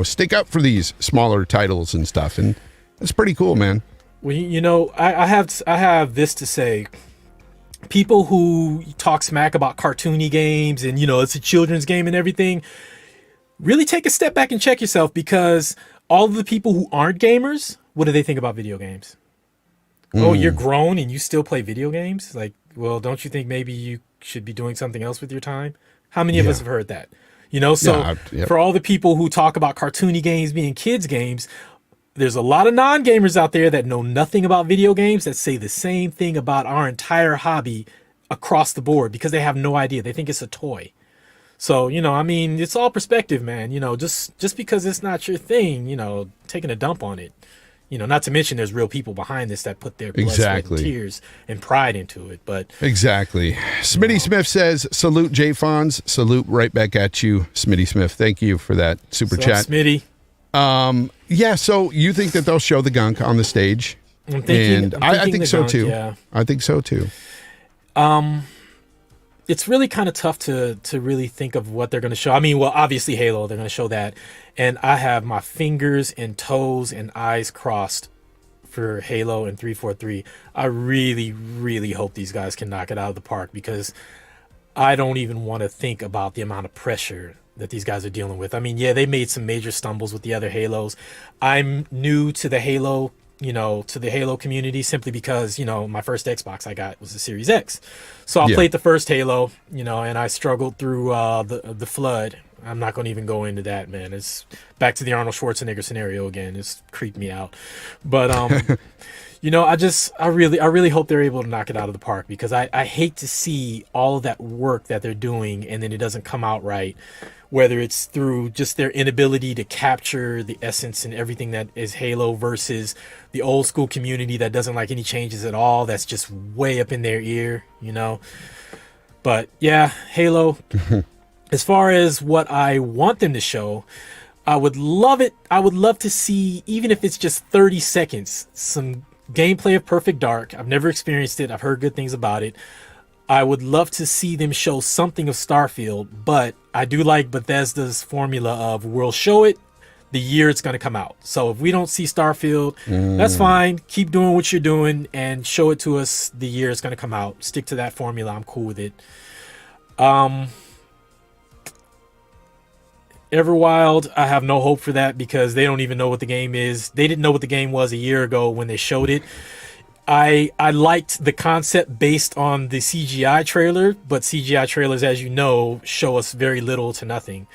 stick up for these smaller titles and stuff. And it's pretty cool, man. Well, I have this to say. People who talk smack about cartoony games and, it's a children's game and everything, really take a step back and check yourself, because all of the people who aren't gamers, what do they think about video games? Oh, you're grown and you still play video games? Like, well, don't you think maybe you should be doing something else with your time? How many of us have heard that? For all the people who talk about cartoony games being kids' games, there's a lot of non-gamers out there that know nothing about video games that say the same thing about our entire hobby across the board, because they have no idea. They think it's a toy. So, it's all perspective, man. Just because it's not your thing, taking a dump on it. Not to mention there's real people behind this that put their blood, sweat, and tears and pride into it. But exactly. Smitty Smith says, salute J Fonz. Salute right back at you, Smitty Smith. Thank you for that super chat. Smitty. Yeah, so you think that they'll show the gunk on the stage? I think so gunk, too. Yeah. I think so too. It's really kind of tough to really think of what they're going to show. I mean, well, obviously Halo, they're going to show that. And I have my fingers and toes and eyes crossed for Halo and 343. I really, really hope these guys can knock it out of the park, because I don't even want to think about the amount of pressure that these guys are dealing with. I mean, yeah, they made some major stumbles with the other Halos. I'm new to the Halo, to the Halo community, simply because, my first Xbox I got was the Series X. So I played the first Halo, and I struggled through the flood. I'm not going to even go into that, man. It's back to the Arnold Schwarzenegger scenario again. It's creeped me out. But, I really hope they're able to knock it out of the park, because I hate to see all of that work that they're doing and then it doesn't come out right, whether it's through just their inability to capture the essence and everything that is Halo versus the old school community that doesn't like any changes at all. That's just way up in their ear, But yeah, Halo. As far as what I want them to show, I would love it. I would love to see, even if it's just 30 seconds, some gameplay of Perfect Dark. I've never experienced it. I've heard good things about it. I would love to see them show something of Starfield, but I do like Bethesda's formula of, we'll show it the year it's going to come out. So if we don't see Starfield, that's fine. Keep doing what you're doing and show it to us the year it's going to come out. Stick to that formula. I'm cool with it. Everwild, I have no hope for that, because they don't even know what the game is. They didn't know what the game was a year ago when they showed it. I liked the concept based on the CGI trailer, but CGI trailers, as you know, show us very little to nothing.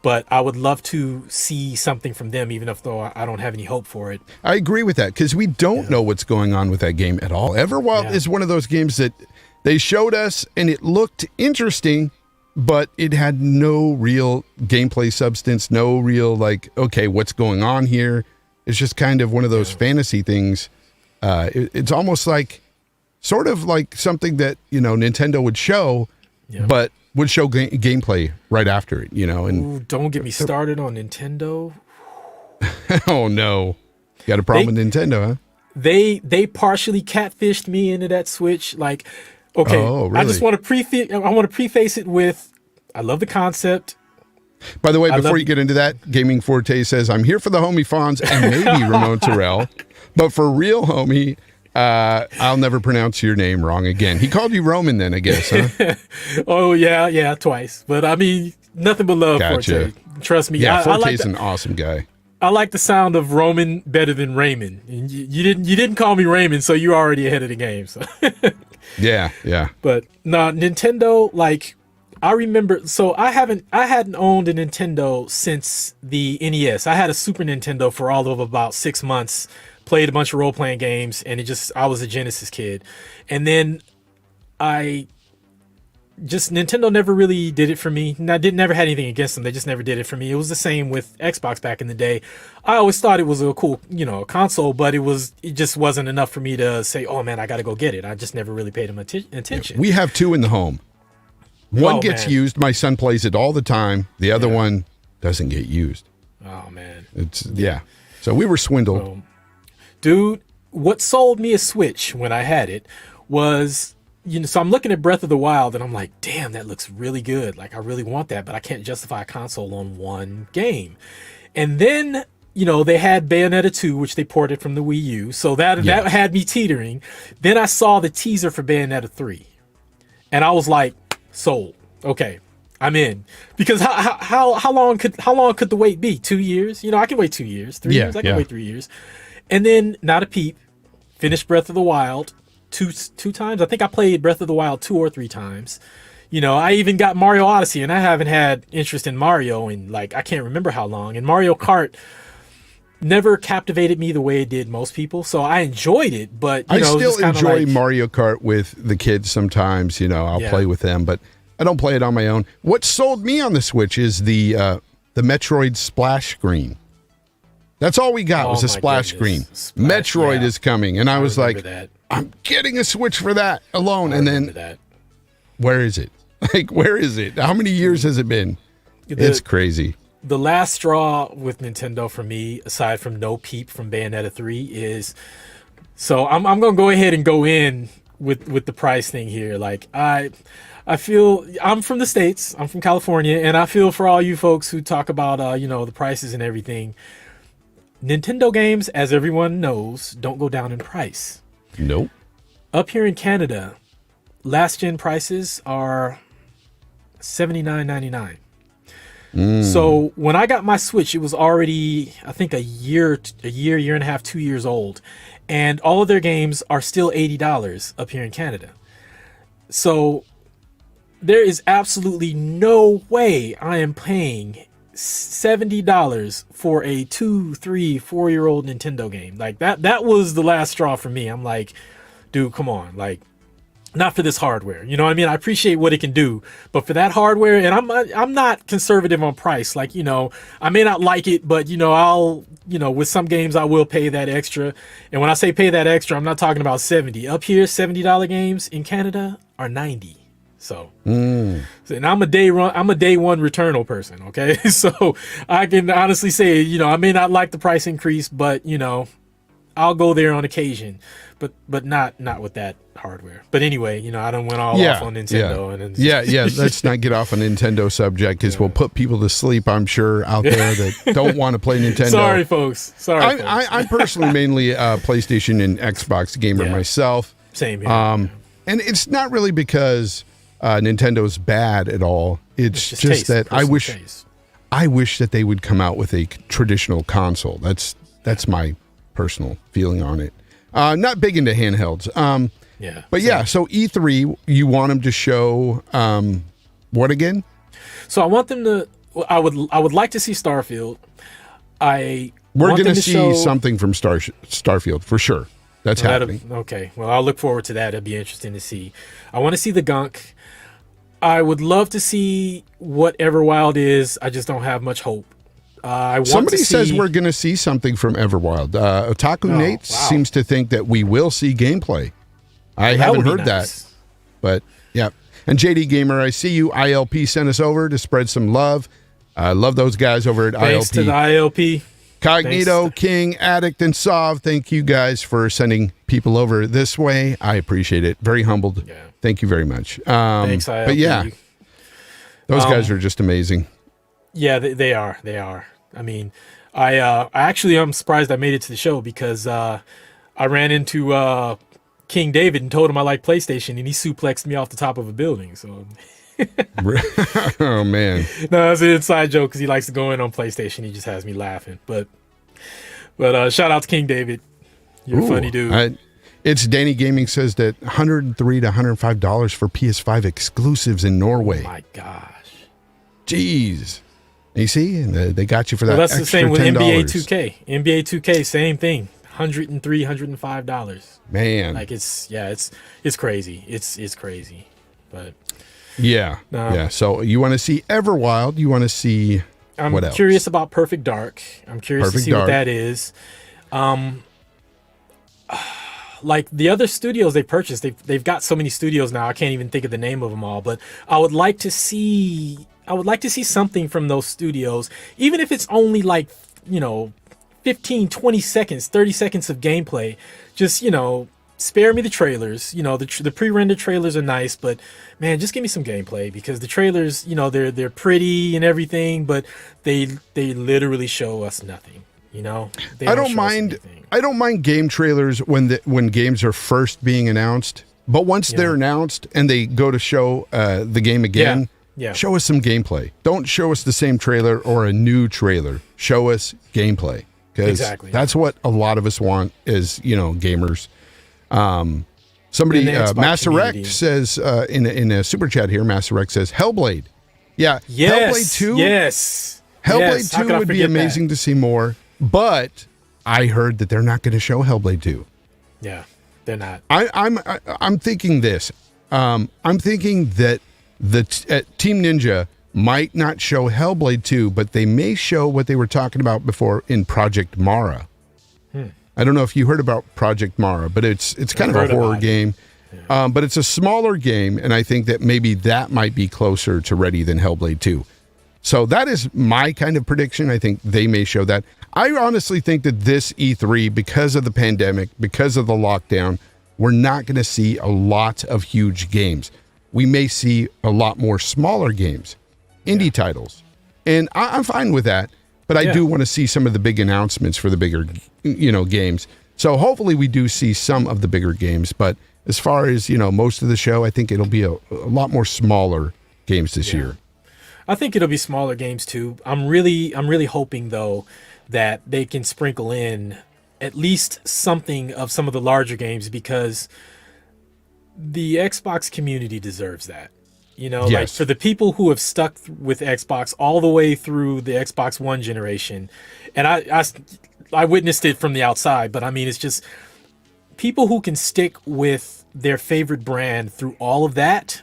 But I would love to see something from them, even if though I don't have any hope for it. I agree with that, because we don't know what's going on with that game at all. Everwild is one of those games that they showed us and it looked interesting, but it had no real gameplay substance, no real, okay, what's going on here? It's just kind of one of those fantasy things. It's almost sort of like something that, Nintendo would show, but would show gameplay right after it, And ooh, don't get me started on Nintendo. Oh, no. You got a problem with Nintendo, huh? They partially catfished me into that Switch. Okay, oh, really? I just want to preface it with, I love the concept. By the way, before you get into that, Gaming Forte says, I'm here for the homie Fonz and maybe Ramon Terrell, but for real, homie, I'll never pronounce your name wrong again. He called you Roman then, I guess, huh? Oh, yeah, twice. But I mean, nothing but love, Gotcha. Forte. Trust me. Yeah, Forte's an awesome guy. I like the sound of Roman better than Raymond. And you didn't call me Raymond, so you're already ahead of the game. So. Yeah. But no, Nintendo, I remember, so I hadn't owned a Nintendo since the NES. I had a Super Nintendo for all of about 6 months, played a bunch of role-playing games, and I was a Genesis kid. And then Nintendo never really did it for me. And I never had anything against them. They just never did it for me. It was the same with Xbox back in the day. I always thought it was a cool, console, but it just wasn't enough for me to say, oh man, I got to go get it. I just never really paid them attention. We have two in the home. One gets used. My son plays it all the time. The other one doesn't get used. Oh man. So we were swindled. Dude, what sold me a Switch when I had it was so I'm looking at Breath of the Wild and I'm like, damn, that looks really good. Like, I really want that, but I can't justify a console on one game. And then, they had Bayonetta 2, which they ported from the Wii U. So that had me teetering. Then I saw the teaser for Bayonetta 3. And I was like, sold. Okay, I'm in. Because how long could the wait be? 2 years? I can wait 2 years. 3 years? I can wait 3 years. And then, not a peep, finished Breath of the Wild two times. I think I played Breath of the Wild 2 or 3 times. I even got Mario Odyssey, and I haven't had interest in Mario in, I can't remember how long. And Mario Kart never captivated me the way it did most people. So I enjoyed it, but, I still enjoy Mario Kart with the kids sometimes. I'll play with them, but I don't play it on my own. What sold me on the Switch is the Metroid splash screen. That's all we got was a splash screen. Metroid is coming. And I was like, I'm getting a Switch for that alone. And then, where is it? Where is it? How many years has it been? It's crazy. The last straw with Nintendo for me, aside from no peep from Bayonetta 3, is... So I'm going to go ahead and go in with the price thing here. I feel... I'm from the States. I'm from California. And I feel for all you folks who talk about, the prices and everything... Nintendo games, as everyone knows, don't go down in price. Nope. Up here in Canada, last gen prices are $79.99. So when I got my Switch, it was already, I think, a year and a half, 2 years old. And all of their games are still $80 up here in Canada. So there is absolutely no way I am paying $70 for a 2, 3, 4-year-old Nintendo game. That was the last straw for me. I'm like, dude, come on. Not for this hardware. You know what I mean? I appreciate what it can do, but for that hardware, and I'm not conservative on price. I may not like it, but I'll, with some games I will pay that extra. And when I say pay that extra, I'm not talking about 70. Up here, $70 games in Canada are 90. So, and I'm a day one returnal person. Okay. So I can honestly say, I may not like the price increase, but I'll go there on occasion, but not with that hardware. But anyway, I don't went all off on Nintendo. Let's not get off on Nintendo subject because we'll put people to sleep, I'm sure, out there that don't want to play Nintendo. Sorry, folks. I'm personally mainly a PlayStation and Xbox gamer myself. Same here. And it's not really because Nintendo's bad at all. It's just taste, that I wish that they would come out with a traditional console. That's my personal feeling on it. Not big into handhelds. So E3, you want them to show what again? So I want them to. I would like to see Starfield. We're going to see something from Starfield for sure. That's happening. Okay. Well, I'll look forward to that. It'll be interesting to see. I want to see the gunk. I would love to see what Everwild is. I just don't have much hope. Somebody says we're going to see something from Everwild. Otaku Nate seems to think that we will see gameplay. I haven't heard that. But, yeah. And JD Gamer, I see you. ILP sent us over to spread some love. I love those guys over at ILP. Thanks to the ILP. Cognito, King, Addict, and Sov, thank you guys for sending people over this way. I appreciate it. Very humbled. Yeah. Thank you very much. Thanks, ILP. But yeah, those guys are just amazing. Yeah, they are. They are. I mean, I'm surprised I made it to the show because I ran into King David and told him I like PlayStation, and he suplexed me off the top of a building. So, oh man, no, that's an inside joke because he likes to go in on PlayStation. He just has me laughing. But shout out to King David. You're a funny dude. It's Danny Gaming says that $103 to $105 for PS5 exclusives in Norway. Oh my gosh, jeez. You see, they got you for that. Well, that's extra the same with $10. NBA 2K. NBA 2K, same thing. $103, $105. Man, it's crazy. It's crazy, but yeah. So you want to see Everwild? You want to see what else? I'm curious about Perfect Dark. I'm curious to see what that is. Like the other studios they purchased, they've got so many studios now. I can't even think of the name of them all. But I would like to see something from those studios, even if it's only 15, 20 seconds, 30 seconds of gameplay. Just, spare me the trailers. You know, the pre-rendered trailers are nice, but man, just give me some gameplay, because the trailers, you know, they're pretty and everything, but they literally show us nothing. You know, I don't mind game trailers when games are first being announced, but once they're announced and they go to show the game again, show us some gameplay. Don't show us the same trailer or a new trailer. Show us gameplay, because that's what a lot of us want as, you know, gamers. Somebody, Mass Erect says in a super chat here, Mass Erect says Hellblade. Yeah, Hellblade 2. Yes, Hellblade 2 would be amazing to see more. But I heard that they're not going to show Hellblade 2. Yeah, they're not. I'm thinking this. I'm thinking that Team Ninja might not show Hellblade 2, but they may show what they were talking about before in Project Mara. I don't know if you heard about Project Mara, but it's kind of a horror game. Yeah. But it's a smaller game, and I think that maybe that might be closer to ready than Hellblade 2. So that is my kind of prediction. I think they may show that. I honestly think that this E3, because of the pandemic, because of the lockdown, we're not going to see a lot of huge games. We may see a lot more smaller games, indie titles. And I'm fine with that, but I do want to see some of the big announcements for the bigger, you know, games. So hopefully we do see some of the bigger games, but as far as, you know, most of the show, I think it'll be a lot more smaller games this year. I think it'll be smaller games too. I'm really hoping though that they can sprinkle in at least something of some of the larger games, because the Xbox community deserves that. You know, like for the people who have stuck with Xbox all the way through the Xbox One generation, and I witnessed it from the outside, but I mean, it's just people who can stick with their favorite brand through all of that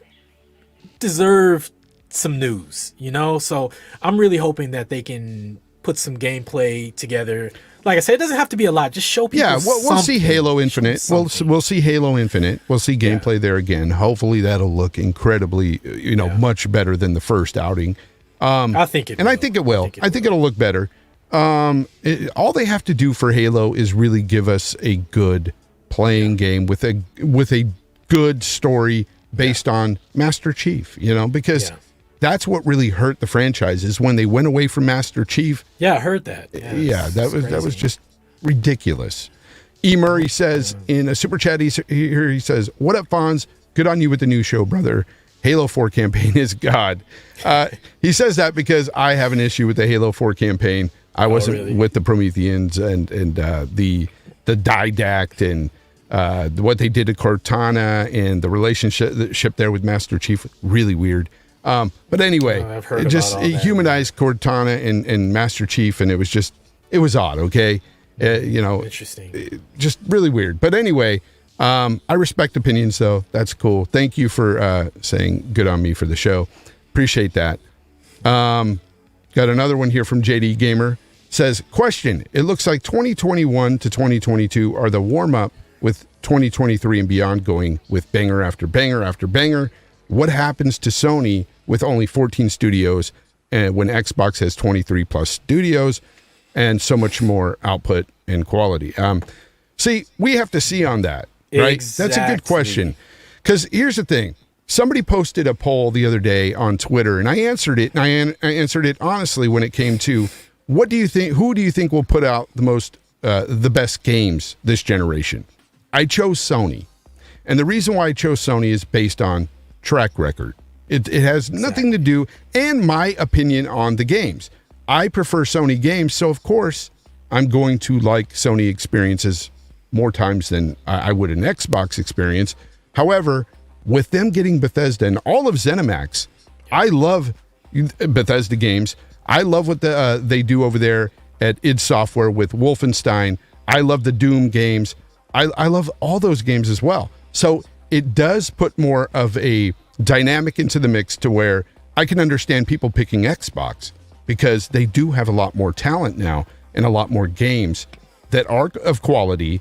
deserve some news, you know? So I'm really hoping that they can put some gameplay together. Like I said, it doesn't have to be a lot. Just show people. Yeah, we'll see Halo Infinite. We'll see Halo Infinite. We'll see gameplay there again. Hopefully that'll look incredibly, you know, much better than the first outing. I think it will. I think it will. I think it'll look better. All they have to do for Halo is really give us a good playing game with a good story based on Master Chief, you know, because that's what really hurt the franchise, is when they went away from Master Chief. Yeah, I heard that. Yeah, that was just ridiculous. E. Murray says in a super chat, he says, "What up, Fonz? Good on you with the new show, brother. Halo 4 campaign is God." He says that because I have an issue with the Halo 4 campaign. I wasn't with the Prometheans and the Didact and what they did to Cortana and the relationship there with Master Chief. Really weird. But anyway, it just humanized Cortana and Master Chief, and it was odd. Okay. You know, interesting, just really weird. But anyway, I respect opinions though. That's cool. Thank you for saying good on me for the show. Appreciate that. Got another one here from JD Gamer. Says, question, it looks like 2021 to 2022 are the warm-up, with 2023 and beyond going with banger after banger after banger. What happens to Sony with only 14 studios and when Xbox has 23 plus studios and so much more output and quality? See, we have to see on that, right? Exactly. That's a good question. Because here's the thing. Somebody posted a poll the other day on Twitter, and I answered it, and I answered it honestly when it came to, what do you think, who do you think will put out the best games this generation? I chose Sony. And the reason why I chose Sony is based on track record. It has nothing to do, and my opinion on the games. I prefer Sony games, so of course I'm going to like Sony experiences more times than I would an Xbox experience. However, with them getting Bethesda and all of ZeniMax, I love Bethesda games. I love what they do over there at id Software with Wolfenstein. I love the Doom games. I love all those games as well. So it does put more of a dynamic into the mix to where I can understand people picking Xbox, because they do have a lot more talent now and a lot more games that are of quality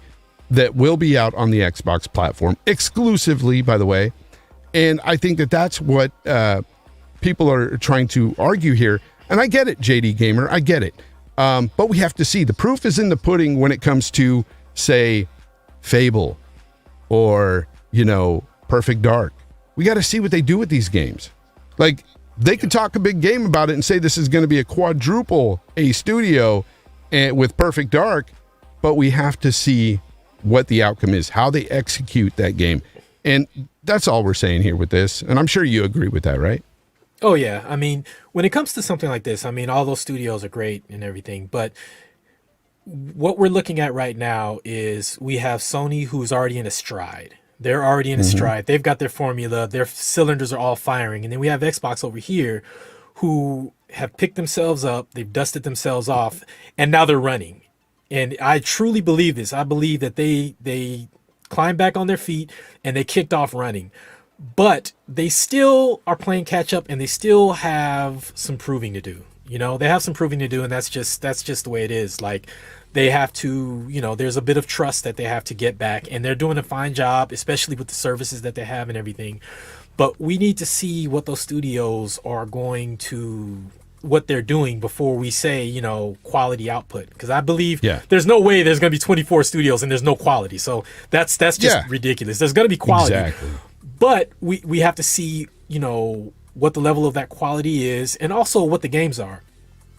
that will be out on the Xbox platform exclusively, by the way. And I think that that's what people are trying to argue here. And I get it, JD Gamer, I get it. But we have to see. The proof is in the pudding when it comes to, say, Fable or, Perfect Dark. We got to see what they do with these games. Like, they can talk a big game about it and say this is going to be a quadruple A studio with Perfect Dark, but we have to see what the outcome is, how they execute that game. And that's all we're saying here with this. And I'm sure you agree with that, right? Oh, yeah. I mean, when it comes to something like this, I mean, all those studios are great and everything, but what we're looking at right now is we have Sony, who's already in a stride. They're already in a stride. They've got their formula. Their cylinders are all firing. And then we have Xbox over here who have picked themselves up. They've dusted themselves off, and now they're running. And I truly believe this. I believe that they climbed back on their feet and they kicked off running. But they still are playing catch up, and they still have some proving to do. They have some proving to do, and that's just the way it is. Like, they have to, there's a bit of trust that they have to get back, and they're doing a fine job, especially with the services that they have and everything. But we need to see what those studios are going to, what they're doing before we say, quality output. Because I believe there's no way there's going to be 24 studios and there's no quality. So that's just ridiculous. There's going to be quality. Exactly. But we have to see, what the level of that quality is, and also what the games are.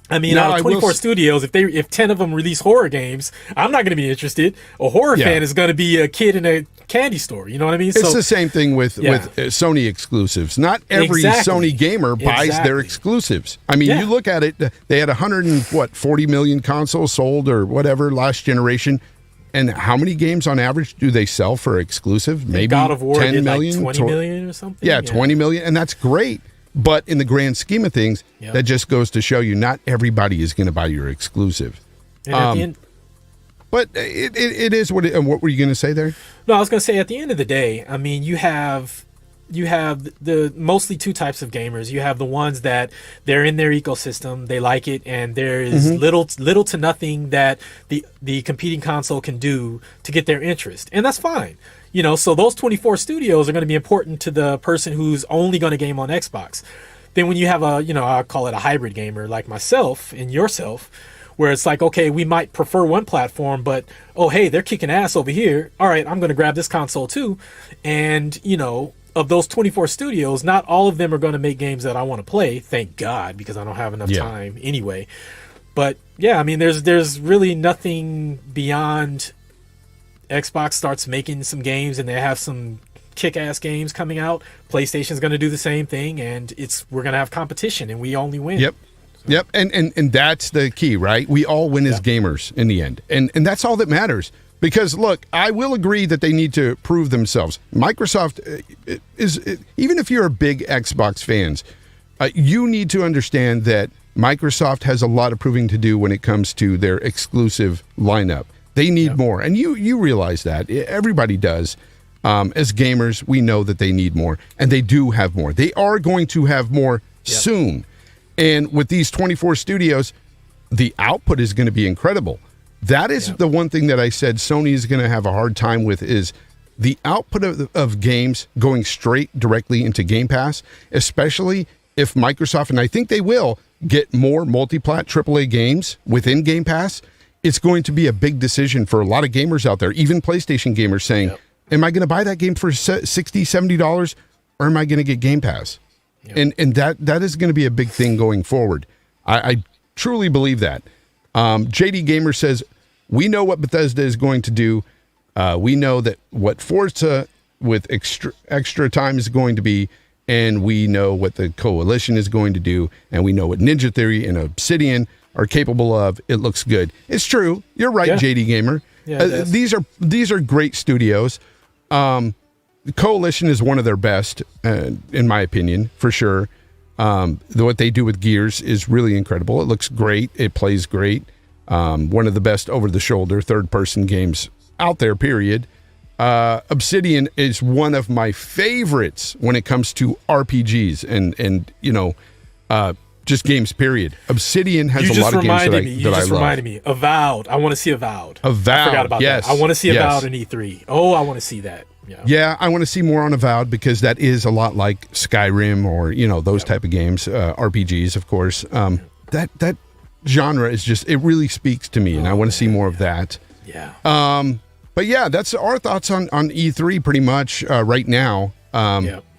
I mean, out of 24 studios, if 10 of them release horror games, I'm not going to be interested. A horror fan is going to be a kid in a candy store. You know what I mean? It's the same thing with Sony exclusives. Not every Sony gamer buys their exclusives. I mean, you look at it, they had 40 million consoles sold or whatever last generation. And how many games on average do they sell for exclusive? Maybe God of War 10 did million, like 20 million or something? Yeah, 20 million. And that's great. But in the grand scheme of things, that just goes to show you not everybody is going to buy your exclusive. And at the end, but it is what were you going to say there? No, I was going to say at the end of the day, I mean, you have the mostly two types of gamers. You have the ones that they're in their ecosystem, they like it, and there is little to nothing that the competing console can do to get their interest, and that's fine. So those 24 studios are going to be important to the person who's only going to game on Xbox. Then when you have I call it a hybrid gamer like myself and yourself, where it's like, okay, we might prefer one platform, but oh, hey, they're kicking ass over here. All right, I'm going to grab this console too. And, of those 24 studios, not all of them are going to make games that I want to play. Thank God, because I don't have enough time anyway. But yeah, I mean, there's really nothing beyond Xbox starts making some games and they have some kick-ass games coming out. PlayStation's going to do the same thing, and we're going to have competition, and we only win. Yep. And that's the key, right? We all win as gamers in the end. And that's all that matters. Because, look, I will agree that they need to prove themselves. Microsoft even if you're a big Xbox fans, you need to understand that Microsoft has a lot of proving to do when it comes to their exclusive lineup. They need more. And you realize that. Everybody does. As gamers, we know that they need more. And they do have more. They are going to have more soon. And with these 24 studios, the output is going to be incredible. That is the one thing that I said Sony is going to have a hard time with is the output of games going straight directly into Game Pass, especially if Microsoft, and I think they will, get more multi-plat AAA games within Game Pass. It's going to be a big decision for a lot of gamers out there, even PlayStation gamers saying, am I going to buy that game for $60, $70, or am I going to get Game Pass? And that is going to be a big thing going forward. I truly believe that. JD Gamer says, we know what Bethesda is going to do. We know that what Forza with extra time is going to be, and we know what the Coalition is going to do, and we know what Ninja Theory and Obsidian are capable of. It looks good. It's true. You're right, JD Gamer. These are great studios. The Coalition is one of their best, in my opinion, for sure. What they do with Gears is really incredible. It looks great. It plays great. One of the best over-the-shoulder third-person games out there, period. Obsidian is one of my favorites when it comes to RPGs and just games, period. Obsidian has a lot of games that I love. You just reminded me. Avowed. I want to see Avowed. I forgot about that. I want to see Avowed in E3. Oh, I want to see that. Yeah, I want to see more on Avowed because that is a lot like Skyrim or, those type of games, RPGs, of course. That genre is just, it really speaks to me, and I want to see more of that. Yeah. But yeah, that's our thoughts on E3 pretty much right now.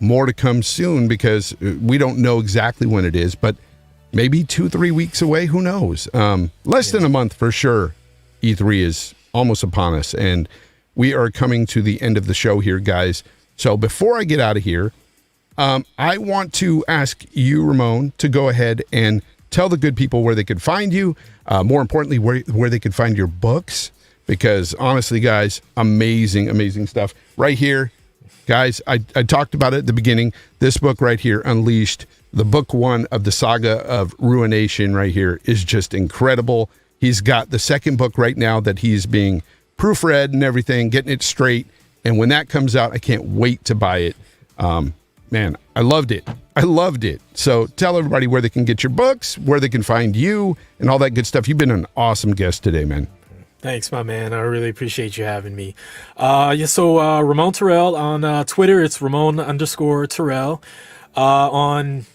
More to come soon because we don't know exactly when it is, but maybe 2-3 weeks away. Who knows? Less than a month for sure. E3 is almost upon us, and we are coming to the end of the show here, guys. So before I get out of here, I want to ask you, Ramon, to go ahead and tell the good people where they could find you. More importantly, where they could find your books, because honestly, guys, amazing stuff right here. Guys, I talked about it at the beginning. This book right here, Unleashed, the book 1 of the saga of Ruination right here is just incredible. He's got the second book right now that he's being proofread and everything, getting it straight. And when that comes out, I can't wait to buy it. Man, I loved it. So tell everybody where they can get your books, where they can find you, and all that good stuff. You've been an awesome guest today, man. Thanks, my man. I really appreciate you having me. So Ramon Terrell on Twitter. It's Ramon_Terrell. On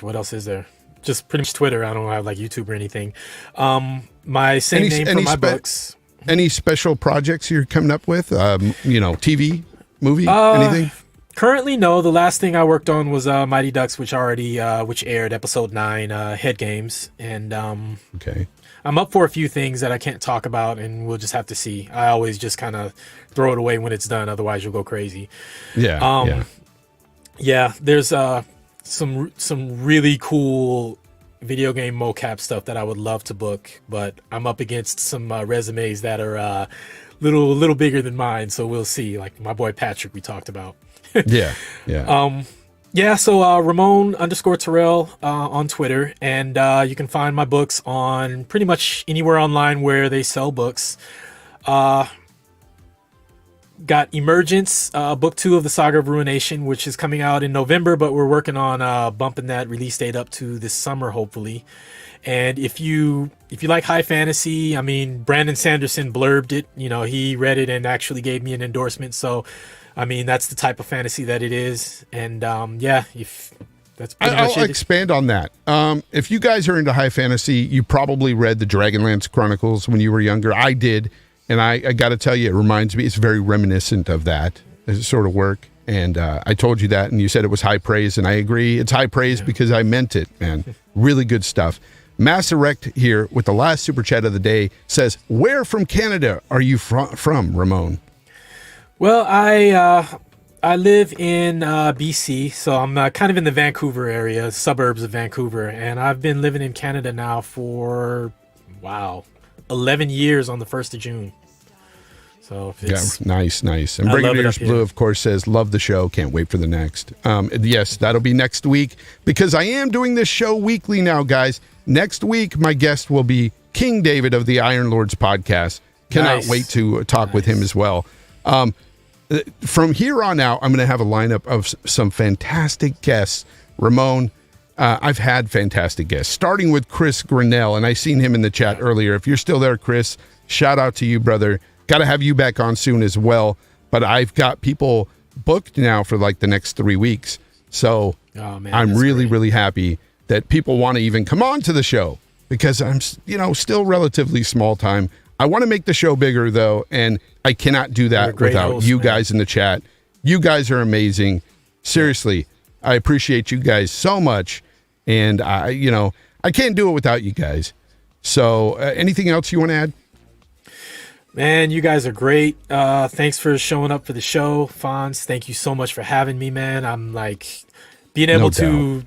what else is there? Just pretty much Twitter. I don't have like YouTube or anything. My same name for my books. Any special projects you're coming up with? TV, movie, anything? Currently, no. The last thing I worked on was Mighty Ducks, which aired episode 9, Head Games, and okay. I'm up for a few things that I can't talk about, and we'll just have to see. I always just kind of throw it away when it's done, otherwise you'll go crazy. Yeah. There's some really cool video game mocap stuff that I would love to book, but I'm up against some resumes that are little bigger than mine, so we'll see. Like my boy Patrick, we talked about. Yeah. So Ramon_Terrell on Twitter, and you can find my books on pretty much anywhere online where they sell books. Got Emergence, book 2 of the Saga of Ruination, which is coming out in November, but we're working on bumping that release date up to this summer, hopefully. And if you like high fantasy, I mean, Brandon Sanderson blurbed it. He read it and actually gave me an endorsement. So, I mean, that's the type of fantasy that it is. And if that's pretty much it. I'll expand on that. If you guys are into high fantasy, you probably read the Dragonlance Chronicles when you were younger. I did. And I got to tell you, it reminds me, it's very reminiscent of that sort of work. And I told you that, and you said it was high praise, and I agree. It's high praise because I meant it, man. Really good stuff. Mass Erect here with the last super chat of the day says, where from Canada are you from, Ramon? Well, I live in BC, so I'm kind of in the Vancouver area, suburbs of Vancouver, and I've been living in Canada now for, 11 years on the 1st of June. So nice. And Brigadier's Blue, of course, says, love the show. Can't wait for the next. Yes, that'll be next week because I am doing this show weekly now, guys. Next week, my guest will be King David of the Iron Lords podcast. Cannot wait to talk with him as well. From here on out, I'm going to have a lineup of some fantastic guests. Ramon, I've had fantastic guests, starting with Chris Grinnell, and I seen him in the chat earlier. If you're still there, Chris, shout out to you, brother. Got to have you back on soon as well. But I've got people booked now for like the next 3 weeks. So I'm really happy that people want to even come on to the show because I'm, still relatively small time. I want to make the show bigger, though, and I cannot do that without you guys in the chat. You guys are amazing. Seriously, I appreciate you guys so much. And I can't do it without you guys. So anything else you want to add? Man, you guys are great. Thanks for showing up for the show, Fonz. Thank you so much for having me, man. I'm like being able to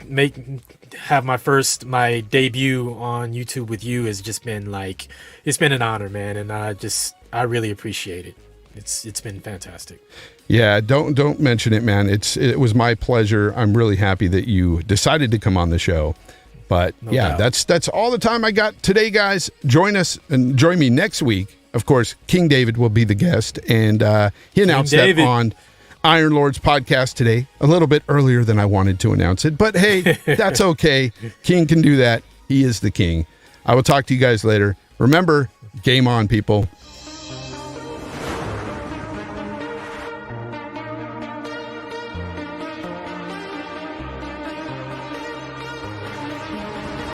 have my debut on YouTube with you has just been like, it's been an honor, man. And I really appreciate it. It's been fantastic. Yeah, don't mention it, man. It was my pleasure. I'm really happy that you decided to come on the show. But no doubt. That's all the time I got today, guys. Join us and join me next week. Of course, King David will be the guest, and he announced that on Iron Lords podcast today, a little bit earlier than I wanted to announce it. But hey, that's okay. King can do that. He is the king. I will talk to you guys later. Remember, game on, people.